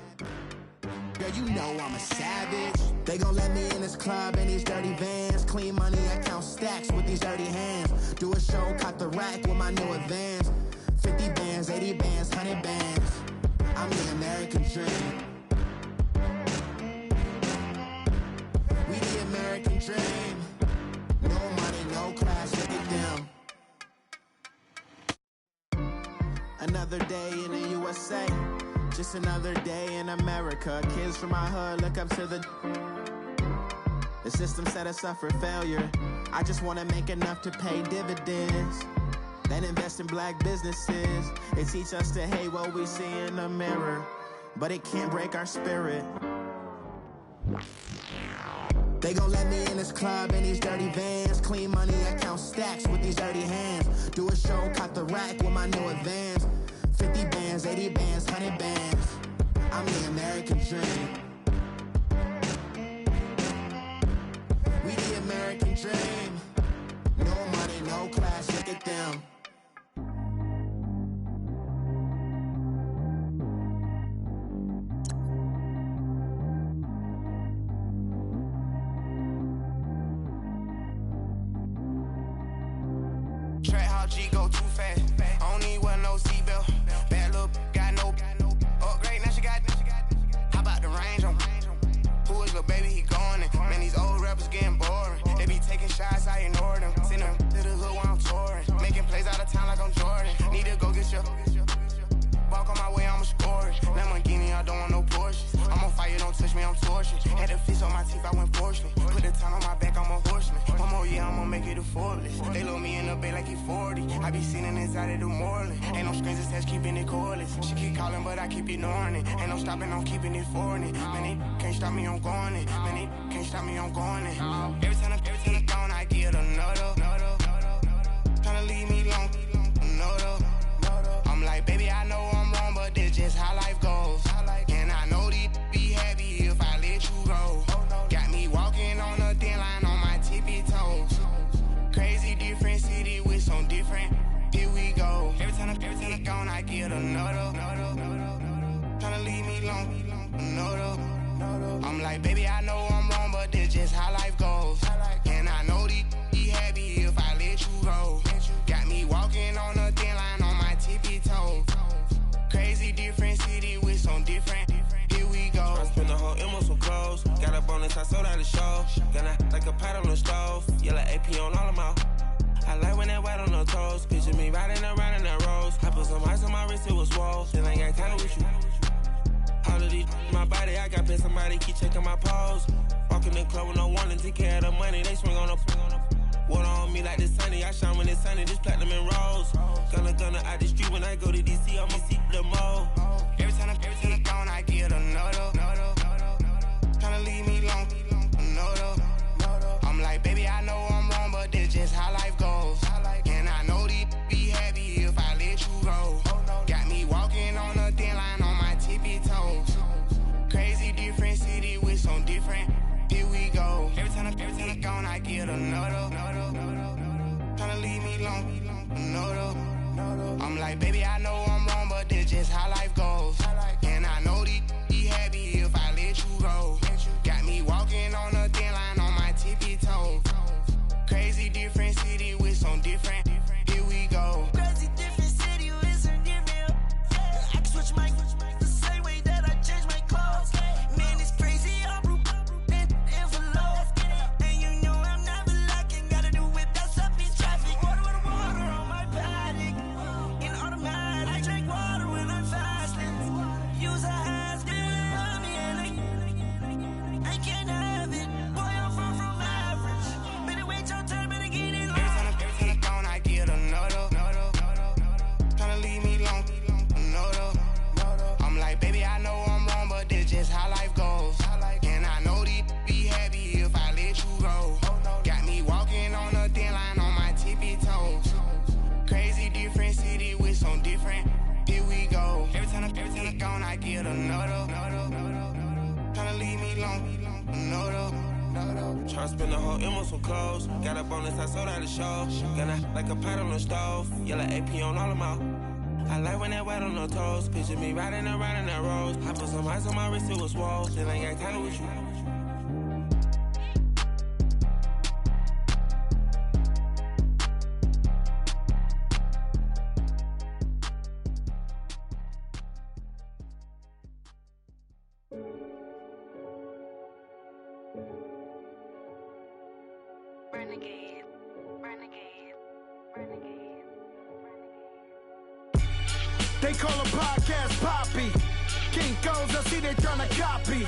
Girl, you know I'm a savage. They gon' let me in this club in these dirty vans. Clean money, I count stacks with these dirty hands. Do a show, caught the rack with my new advance. 50 bands, 80 bands, 100 bands. I'm the American dream. We the American dream. No money, no class, look at them. Another day in the USA. Just another day in America. Kids from my hood look up to the system set us up for failure. I just wanna make enough to pay dividends, then invest in black businesses. They teach us to hate what we see in the mirror, but it can't break our spirit. They gon' let me in this club in these dirty vans. Clean money, I count stacks with these dirty hands. Do a show, caught the rack with my new advance. 50 bands, 80 bands, 100 bands. I'm the American dream. We the American dream. No money, no class, look at them. Track how G go too fast. I don't need wear no seatbelt. Bad look, got no upgrade. Now she got. How about the range on? Who is little baby? He going in. Man, these old rappers getting boring. They be taking shots, I ignore them. Send them to the hood while I'm touring. Making plays out of town like I'm Jordan. Need to go get your. Walk on my way, I'ma score it. Lamborghini, I don't want no Porsches. I'm on fire, don't touch me, I'm torching. Had the fish on my teeth, I went porcelain. Put the time on my back, I'm a horseman. One more year, I'ma make it effortless. They load me in the bay like he 40. I be sitting inside of the Moreland. Ain't no screens attached, keeping it cordless. She keep calling, but I keep ignoring it. Ain't no stopping, I'm keeping it foreign it. Man, they can't stop me, I'm going it. Man, they can't stop me, I'm going it. Every time I gone, I get another. Tryna leave me long, another. I'm like, baby, I know I'm wrong, but this just how life goes. And I know these be happy if I let you go. Got me walking on a thin line on my tippy toes. Crazy different city with some different. Here we go. Every time I gone, I get another. Tryna leave me long, another. I'm like, baby, I know I'm wrong, but this just how life goes. And I know these be happy if I let you go. Got me walking on a thin line on my tippy toes. Crazy different city with some different. Here we go. I spent the whole M on some clothes. Got a bonus, I sold out the show. Gonna like a pot on the stove. Yellow AP on all of my. I like when that white on the toes. Picture me riding around in that rose. I put some ice on my wrist, it was swole. Then I got time with you. All of these my body, I got paid somebody keep checking my pose. Walk in the club with no warning, take care of the money. They swing on the. Water on me like the sunny, I shine when it's sunny, this platinum and rose. Gonna out the street when I go to DC, I'ma seek the mo. Every time I gone, I get another. Tryna leave me long, another. I'm like, baby, I know I'm wrong, but this just how life goes. And I know these be happy if I let you go. Got me walking on a thin line on my tippy toes. Crazy different city with some different. Here we go. Every time I gone, I get another. Tryna leave me long, another. I'm like, baby, I know I'm wrong, but this just how life goes. And I know these be happy if I let you go. Got me walking on a thin line on my tippy toes. Crazy different city with some different. Here we go. Crazy different city with some different. I can switch my the same way that I change my clothes. Man, it's crazy. I'm envelope. And you know I'm never lacking. Gotta do it, that's up in traffic. Water on my paddock. In automatic. I drink water when I'm fasting. Use a ass, girl, me and I can't have it. Boy, I'm from average. Better wait your turn, better get it. Every time I gone, I get another. Tryna leave me long, another. I'm like, baby, I know I'm wrong, but this just how life goes. And I know these be happy if I let you go. Got me walking on a thin line on my tippy toes. Crazy different city with some different. Here we go. Every time I gone, I get another. Tryna leave me long, another. Tryna spend the whole M on some clothes. Got a bonus, I sold out the show. Gonna like a pot on the stove. Yellow AP on all of my. I like when that wet on the toes. Picture me riding around in that rose. I put some ice on my wrist, it was swole. Still ain't got time with you. Renegade, renegade, renegade. They call a podcast Poppy. Kinkos, I see they tryna copy.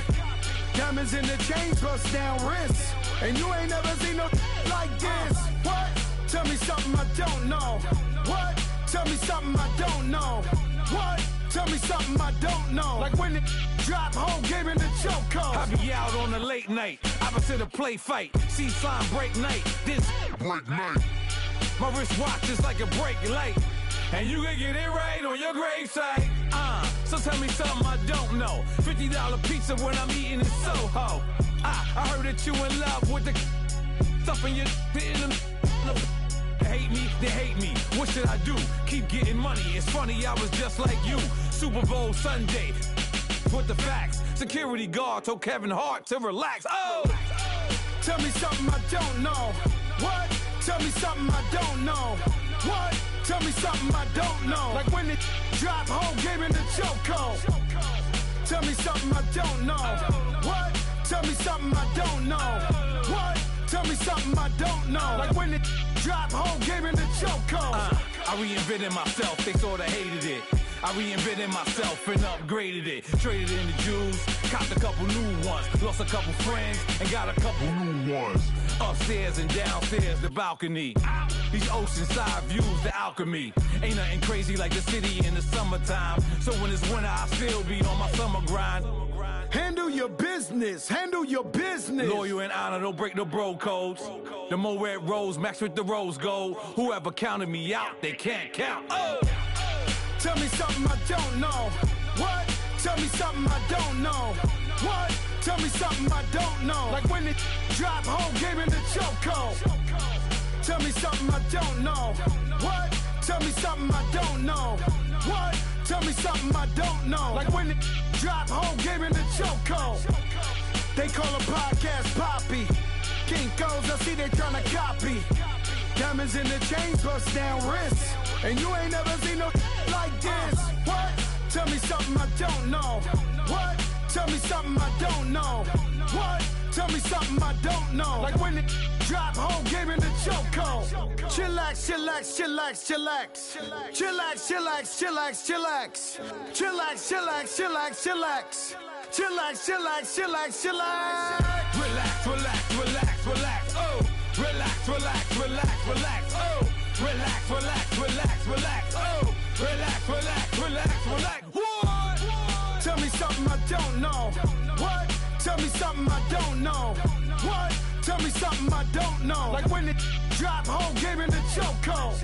Diamonds in the chains, bust down wrists. And you ain't never seen no like this. What? Tell me something I don't know. What? Tell me something I don't know. What? Tell me something I don't know. Like when it drop, whole game in the chokehold. I be out on a late night, opposite a play fight. See sign break night, this break night. My wristwatch is like a brake light. And you can get it right on your gravesite. So tell me something I don't know. $50 pizza when I'm eating in Soho. I heard that you in love with the stuff in your in them. They hate me. What should I do? Keep getting money. It's funny, I was just like you. Super Bowl Sunday. With the facts. Security guard told Kevin Hart to relax. Oh! Tell me something I don't know. What? Tell me something I don't know. What? Tell me something I don't know. Like when it drop, whole game in the chokehold. Tell me something I don't know. What? Tell me something I don't know. What? Tell me something I don't know. Like when it drop, whole game in the chokehold. I reinvented myself, they sorta hated it. I reinvented myself and upgraded it. Traded in the Jews, copped a couple new ones. Lost a couple friends and got a couple new ones. Upstairs and downstairs, the balcony. These oceanside views, the alchemy. Ain't nothing crazy like the city in the summertime. So when it's winter, I still be on my summer grind. Handle your business, handle your business. Loyal and honor, don't break the bro codes. The more red rose, max with the rose gold. Whoever counted me out, they can't count. Oh! Tell me something I don't know. What? Tell me something I don't know. What? Tell me something I don't know. Like when it drop, whole game in the chokehold. Tell me something I don't know. What? Tell me something I don't know. What? Tell me something I don't know. Like when it drop, whole game in the chokehold. They call a podcast Poppy. Kinkos, I see they tryna copy. Diamonds in the chains, bust down wrists. And you ain't never seen no like this. What? Tell me something I don't know. What? Tell me something I don't know. What? Tell me something I don't know. Like when it drop, whole game in the chokehold. Chillax, chillax, chillax, chillax. Chillax, chillax, chillax, chillax. Chillax, chillax, chillax, chillax. Chillax, chillax, chillax, chillax. Relax, relax, relax, relax. Oh! Relax, relax, relax, relax. Oh! Relax, relax, relax, relax. Oh! Relax, relax, relax, relax. What? Tell me something I don't know. What? Tell me something I don't know. What? Tell me something I don't know. Like when it drop, whole game in the chokehold.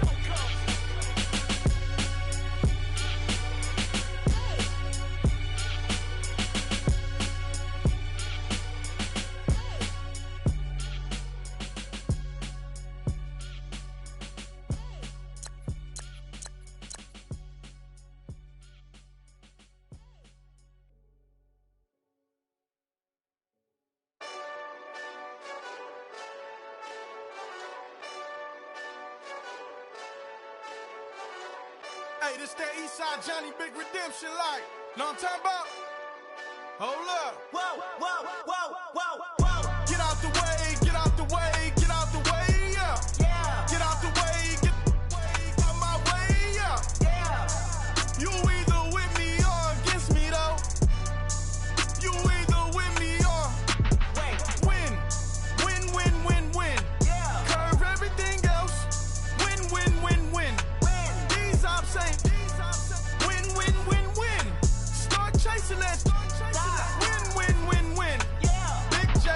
Hey, this that Eastside Johnny Big Redemption like. Know what I'm talking about? Hold up. Whoa, whoa, whoa, whoa, whoa. Get out the way, get out the way, get out the way, yeah. Yeah. Get out the way, get out my way, yeah. Yeah. You either with me or against me, though. You either with me or win. Win, win, win, win. Yeah. Curve everything else. Win, win, win, win. These ops ain't win, win, win, win. Start chasing that. Win, win, win, win. Yeah. Big J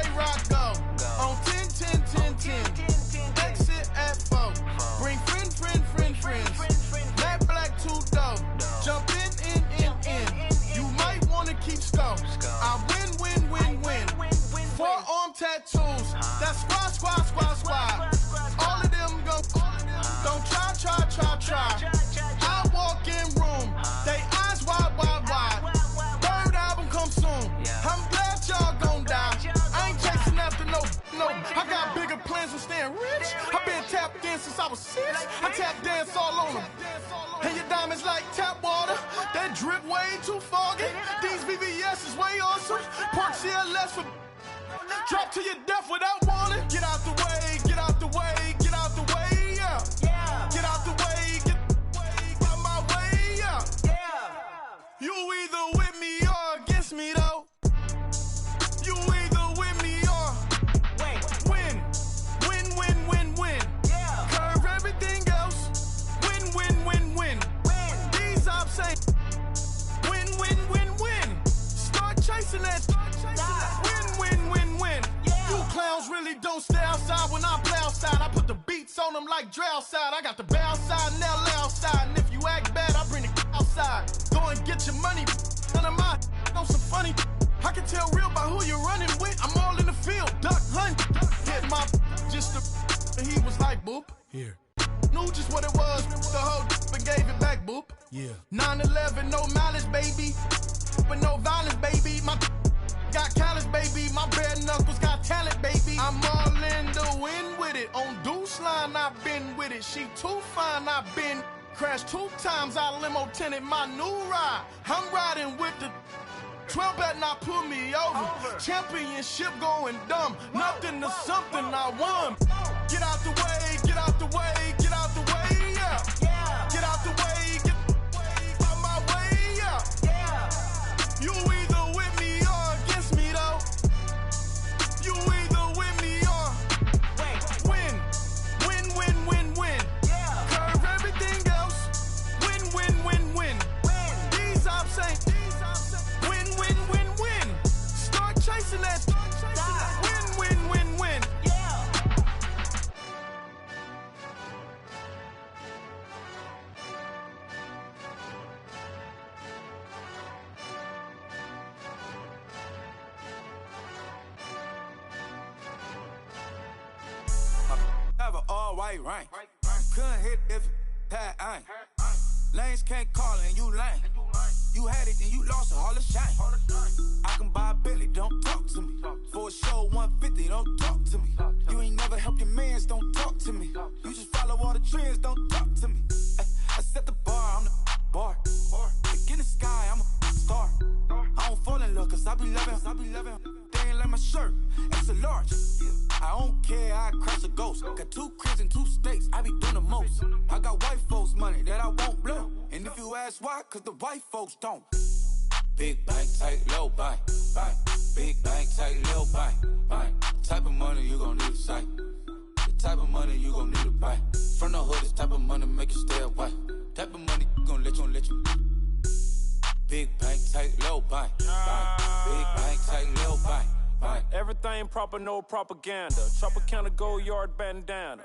I was 6, I tap dance all on them. And your diamonds like tap water, that drip way too foggy. These BBS is way awesome. Park CLS for drop to your death without warning. Get out the way, get out the way, get out the way, yeah. Get out the way, get out my way, yeah. You either with me or against me though. You either with me or win. Win. Curve everything else. Win. These ops say win. Start chasing that. Win. You clowns really don't stay outside when I play outside. I put the beats on them like Dre outside. I got the bow side and LA outside. And if you act bad, I bring the outside. Go and get your money. None of my know some funny. I can tell real by who you're running with. I'm all in the field, duck hunt. Hit my just the he was like boop. Here. Knew just what it was. The whole and gave it back, boop. Yeah. 9/11, no malice, baby. But no violence, baby. My got callous, baby. My bare knuckles got talent, baby. I'm all in the wind with it. On Deuce line, I've been with it. She too fine, I've been crashed 2 times. I limo tinted my new ride. I'm riding with the 12 better not pull me over. Championship going dumb. Nothing to something I won. Get out the way, get out the way, get out the way, yeah. Get out the way, get out my way, yeah. You either with me or against me though. You either with me or win. Curve everything else. Win. These ops ain't win. Start chasing that. Win. Have an all-white rank. Couldn't hit if it had ain't. Lanes can't call and you lame. You had it and you lost it, all the shame. I can buy a Billy, don't talk to me. For a show 150, don't talk to me. You ain't never helped your mans, don't talk to me. You just follow all the trends, don't talk to me. I set the bar, I'm the bar. Like in the sky, I'm a star. I don't fall in love, cause I be loving. They ain't like my shirt, it's a large. I don't care, I crash a ghost. Got 2 cribs and 2 states, I be doing the most. I got white folks money that I won't blow. And if you ask why, cause the white folks don't. Big bank, tight, low bank. Big bank, tight, low bank. Type of money you gon' need a sight. The type of money you gon' need to buy. From the hood, this type of money make you stay away. Type of money gon' let you. Big bank, tight, low bank. Big bank, tight, low bank. Everything proper, no propaganda. Tropicana gold yard bandana.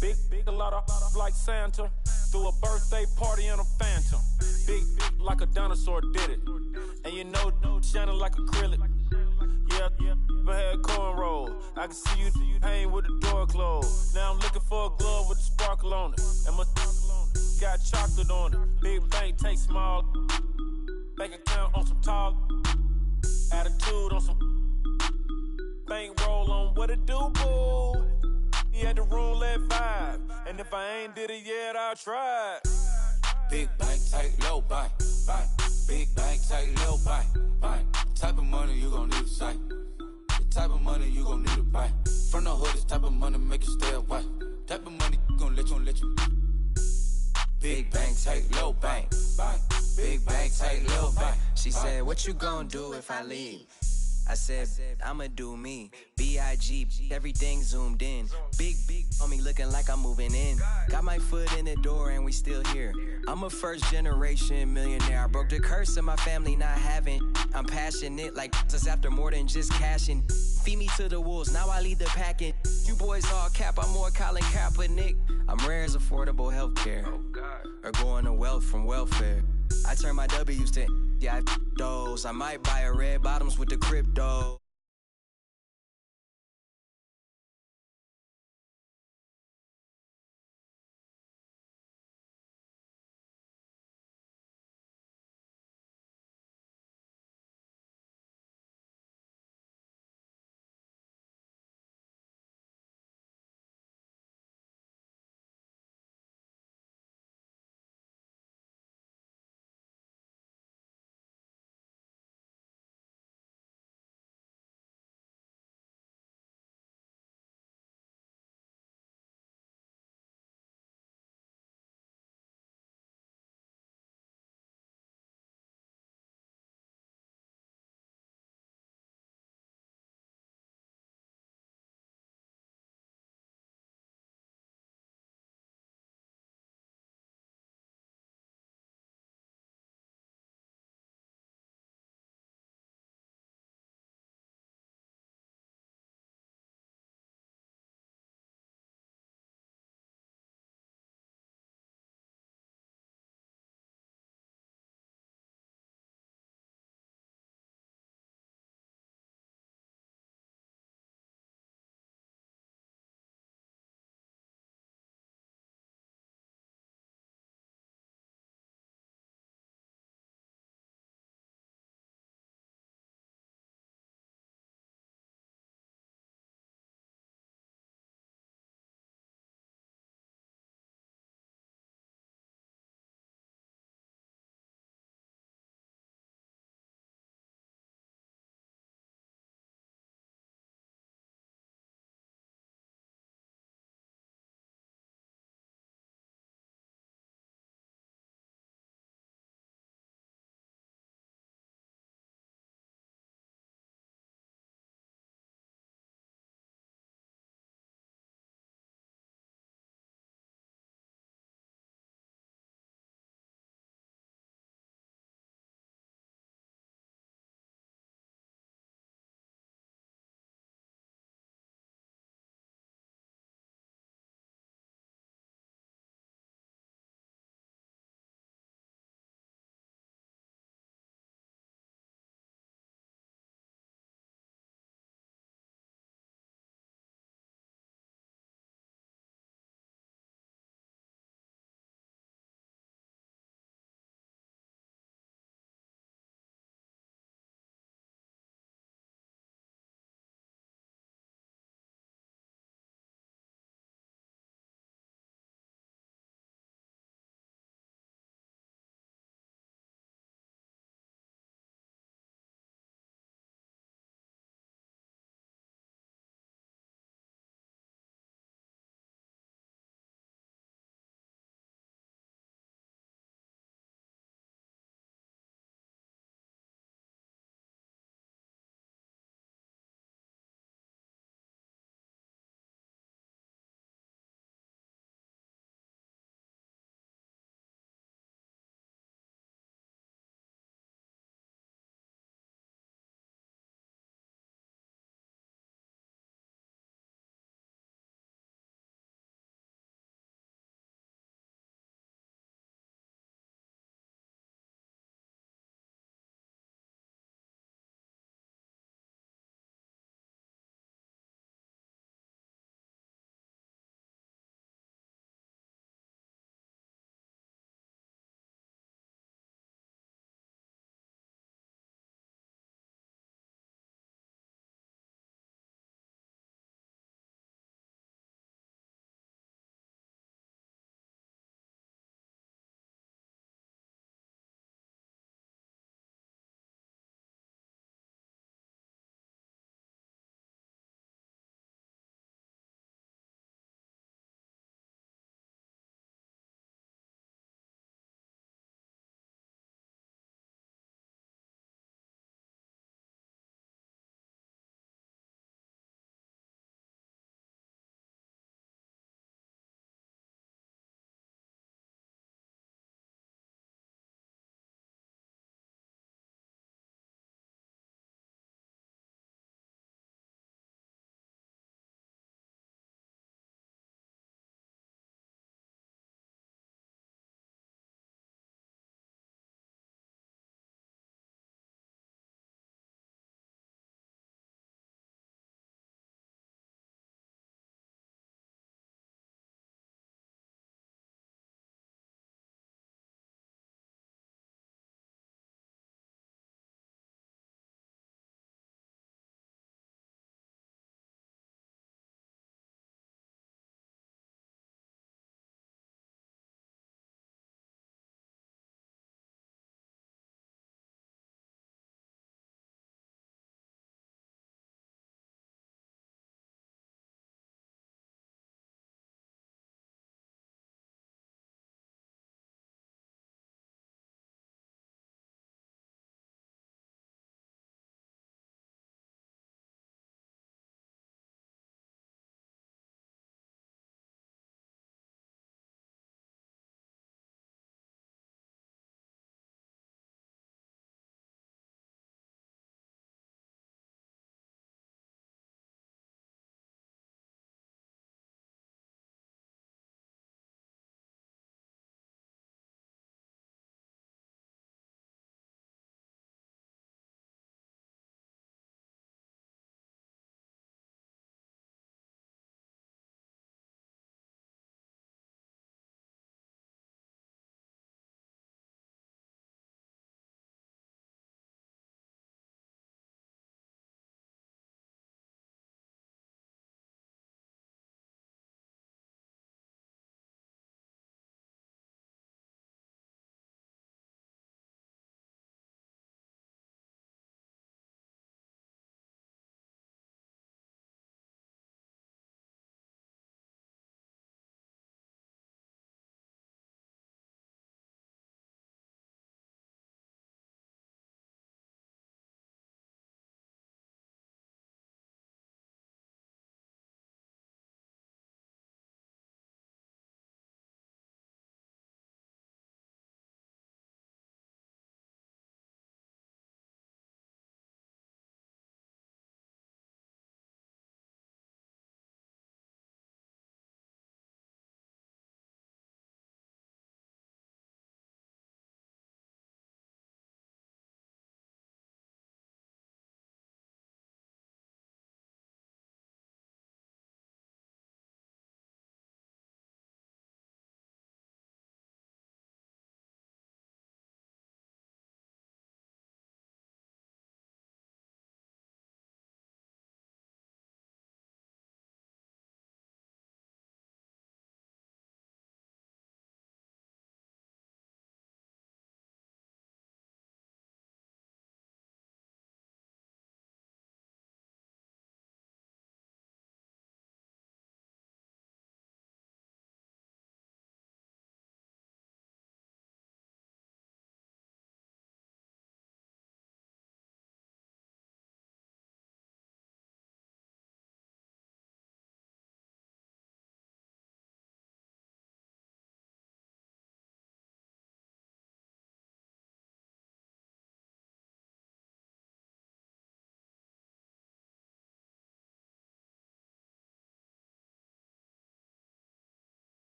Big, a lot of like Santa. Threw a birthday party in a phantom. Big like a dinosaur did it. And you know, shining like acrylic. Yeah, but had cornrow. I can see you hang with the door closed. Now I'm looking for a glove with a sparkle on it. And my got chocolate on it. Big bank, take small. Bank account on some tall. Attitude on some. Bank roll on what it do, boo. He had the roulette vibe. And if I ain't did it yet, I'll try. Big bank, tight, low bank. Big bank, tight, low bank. Type of money you gon' need to sight. The type of money you gon' need to buy. From the hood, this type of money make you stay away. Type of money gon' let you. Big bank, tight, low bank. Big bank, tight, low bank. She said, what you gon' do if I leave? I said, I'ma do me. B.I.G. Everything zoomed in. Big on me looking like I'm moving in. Got my foot in the door and we still here. I'm a first generation millionaire. I broke the curse of my family not having. I'm passionate like just after more than just cashing. Feed me to the wolves, now I lead the packing. You boys all cap, I'm more Colin Kaepernick. I'm rare as affordable healthcare. Or going to wealth from welfare. I turn my W's to those. I might buy a red bottoms with the crypto.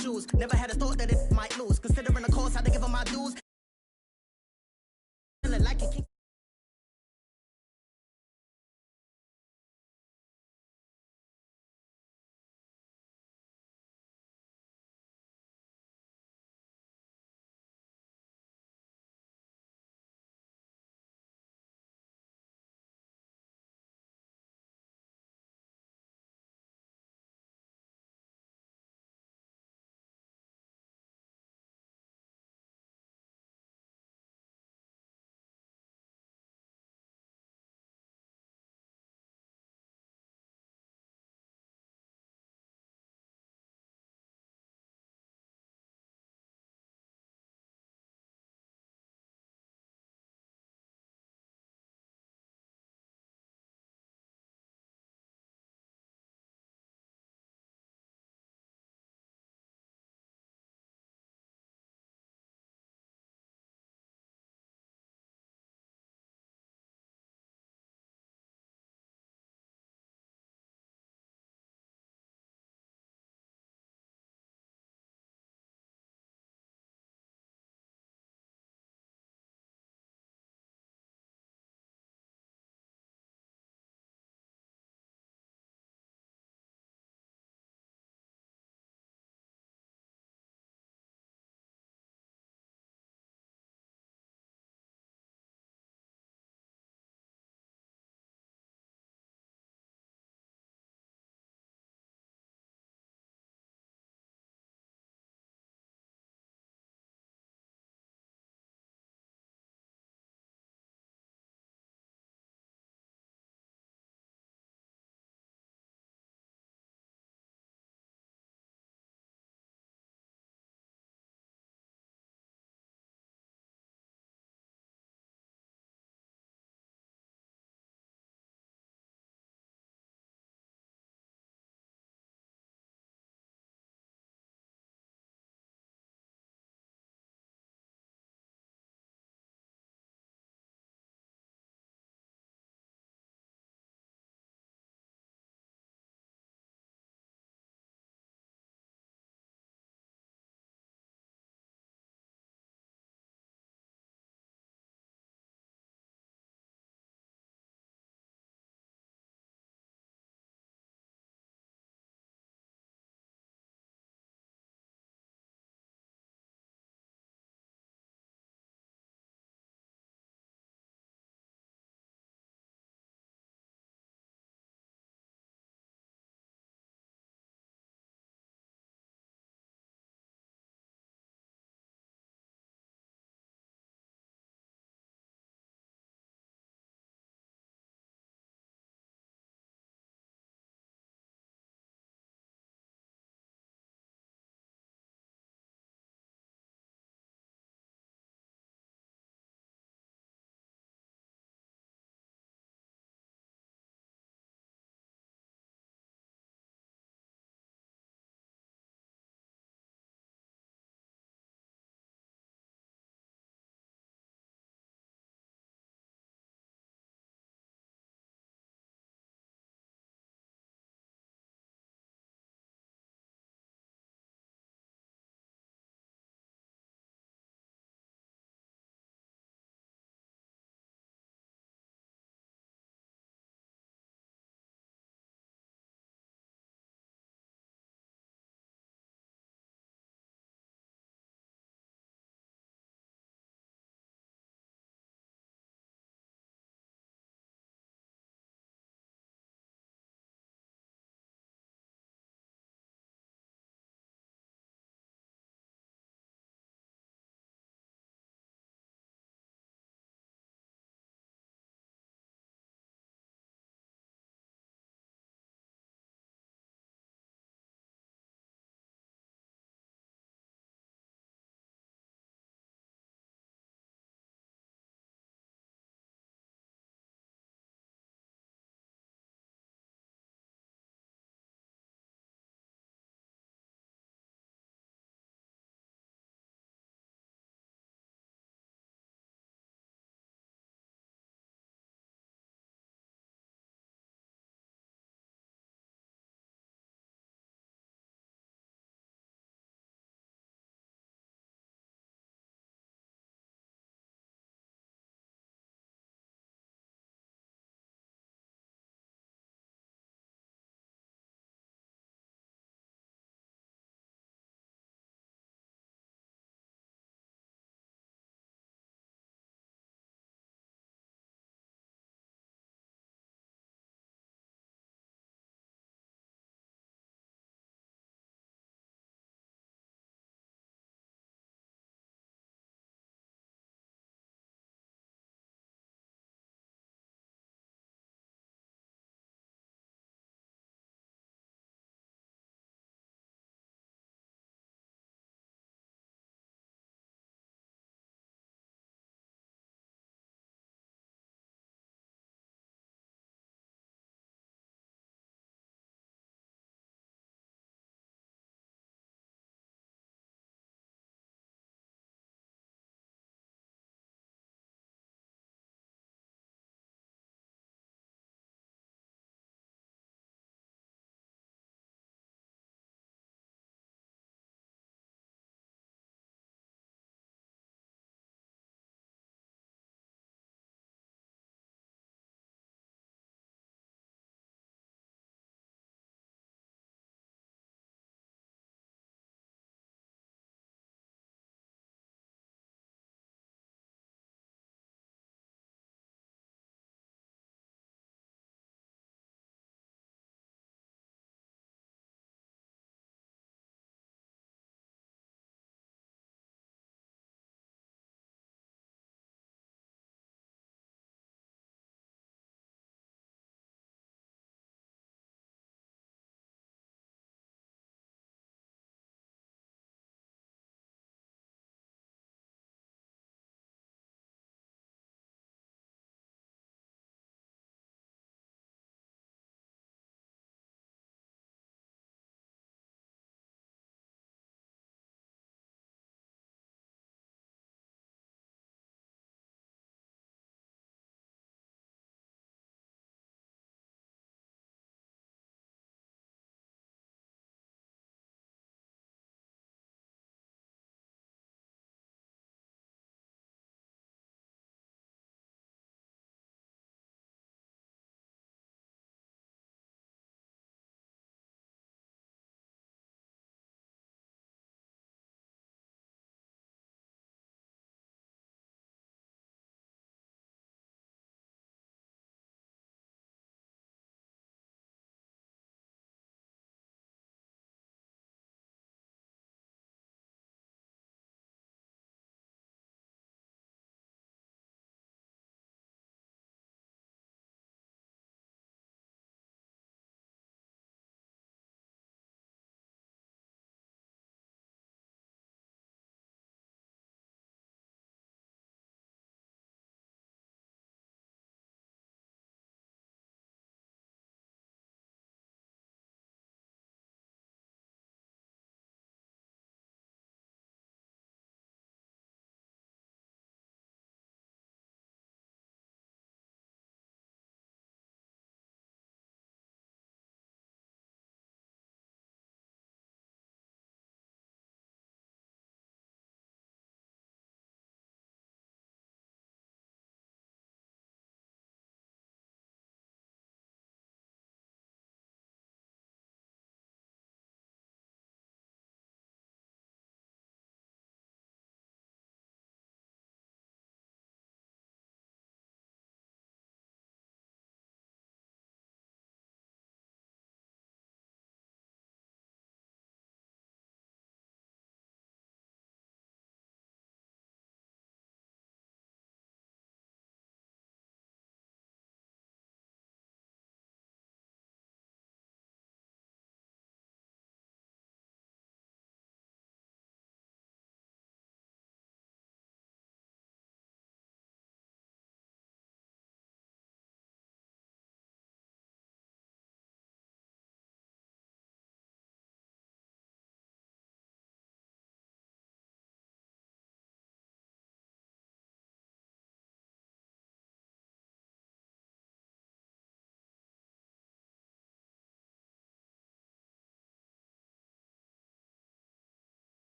shoes. Never had a thought that it might lose. Considering the cost, had to give them my dues.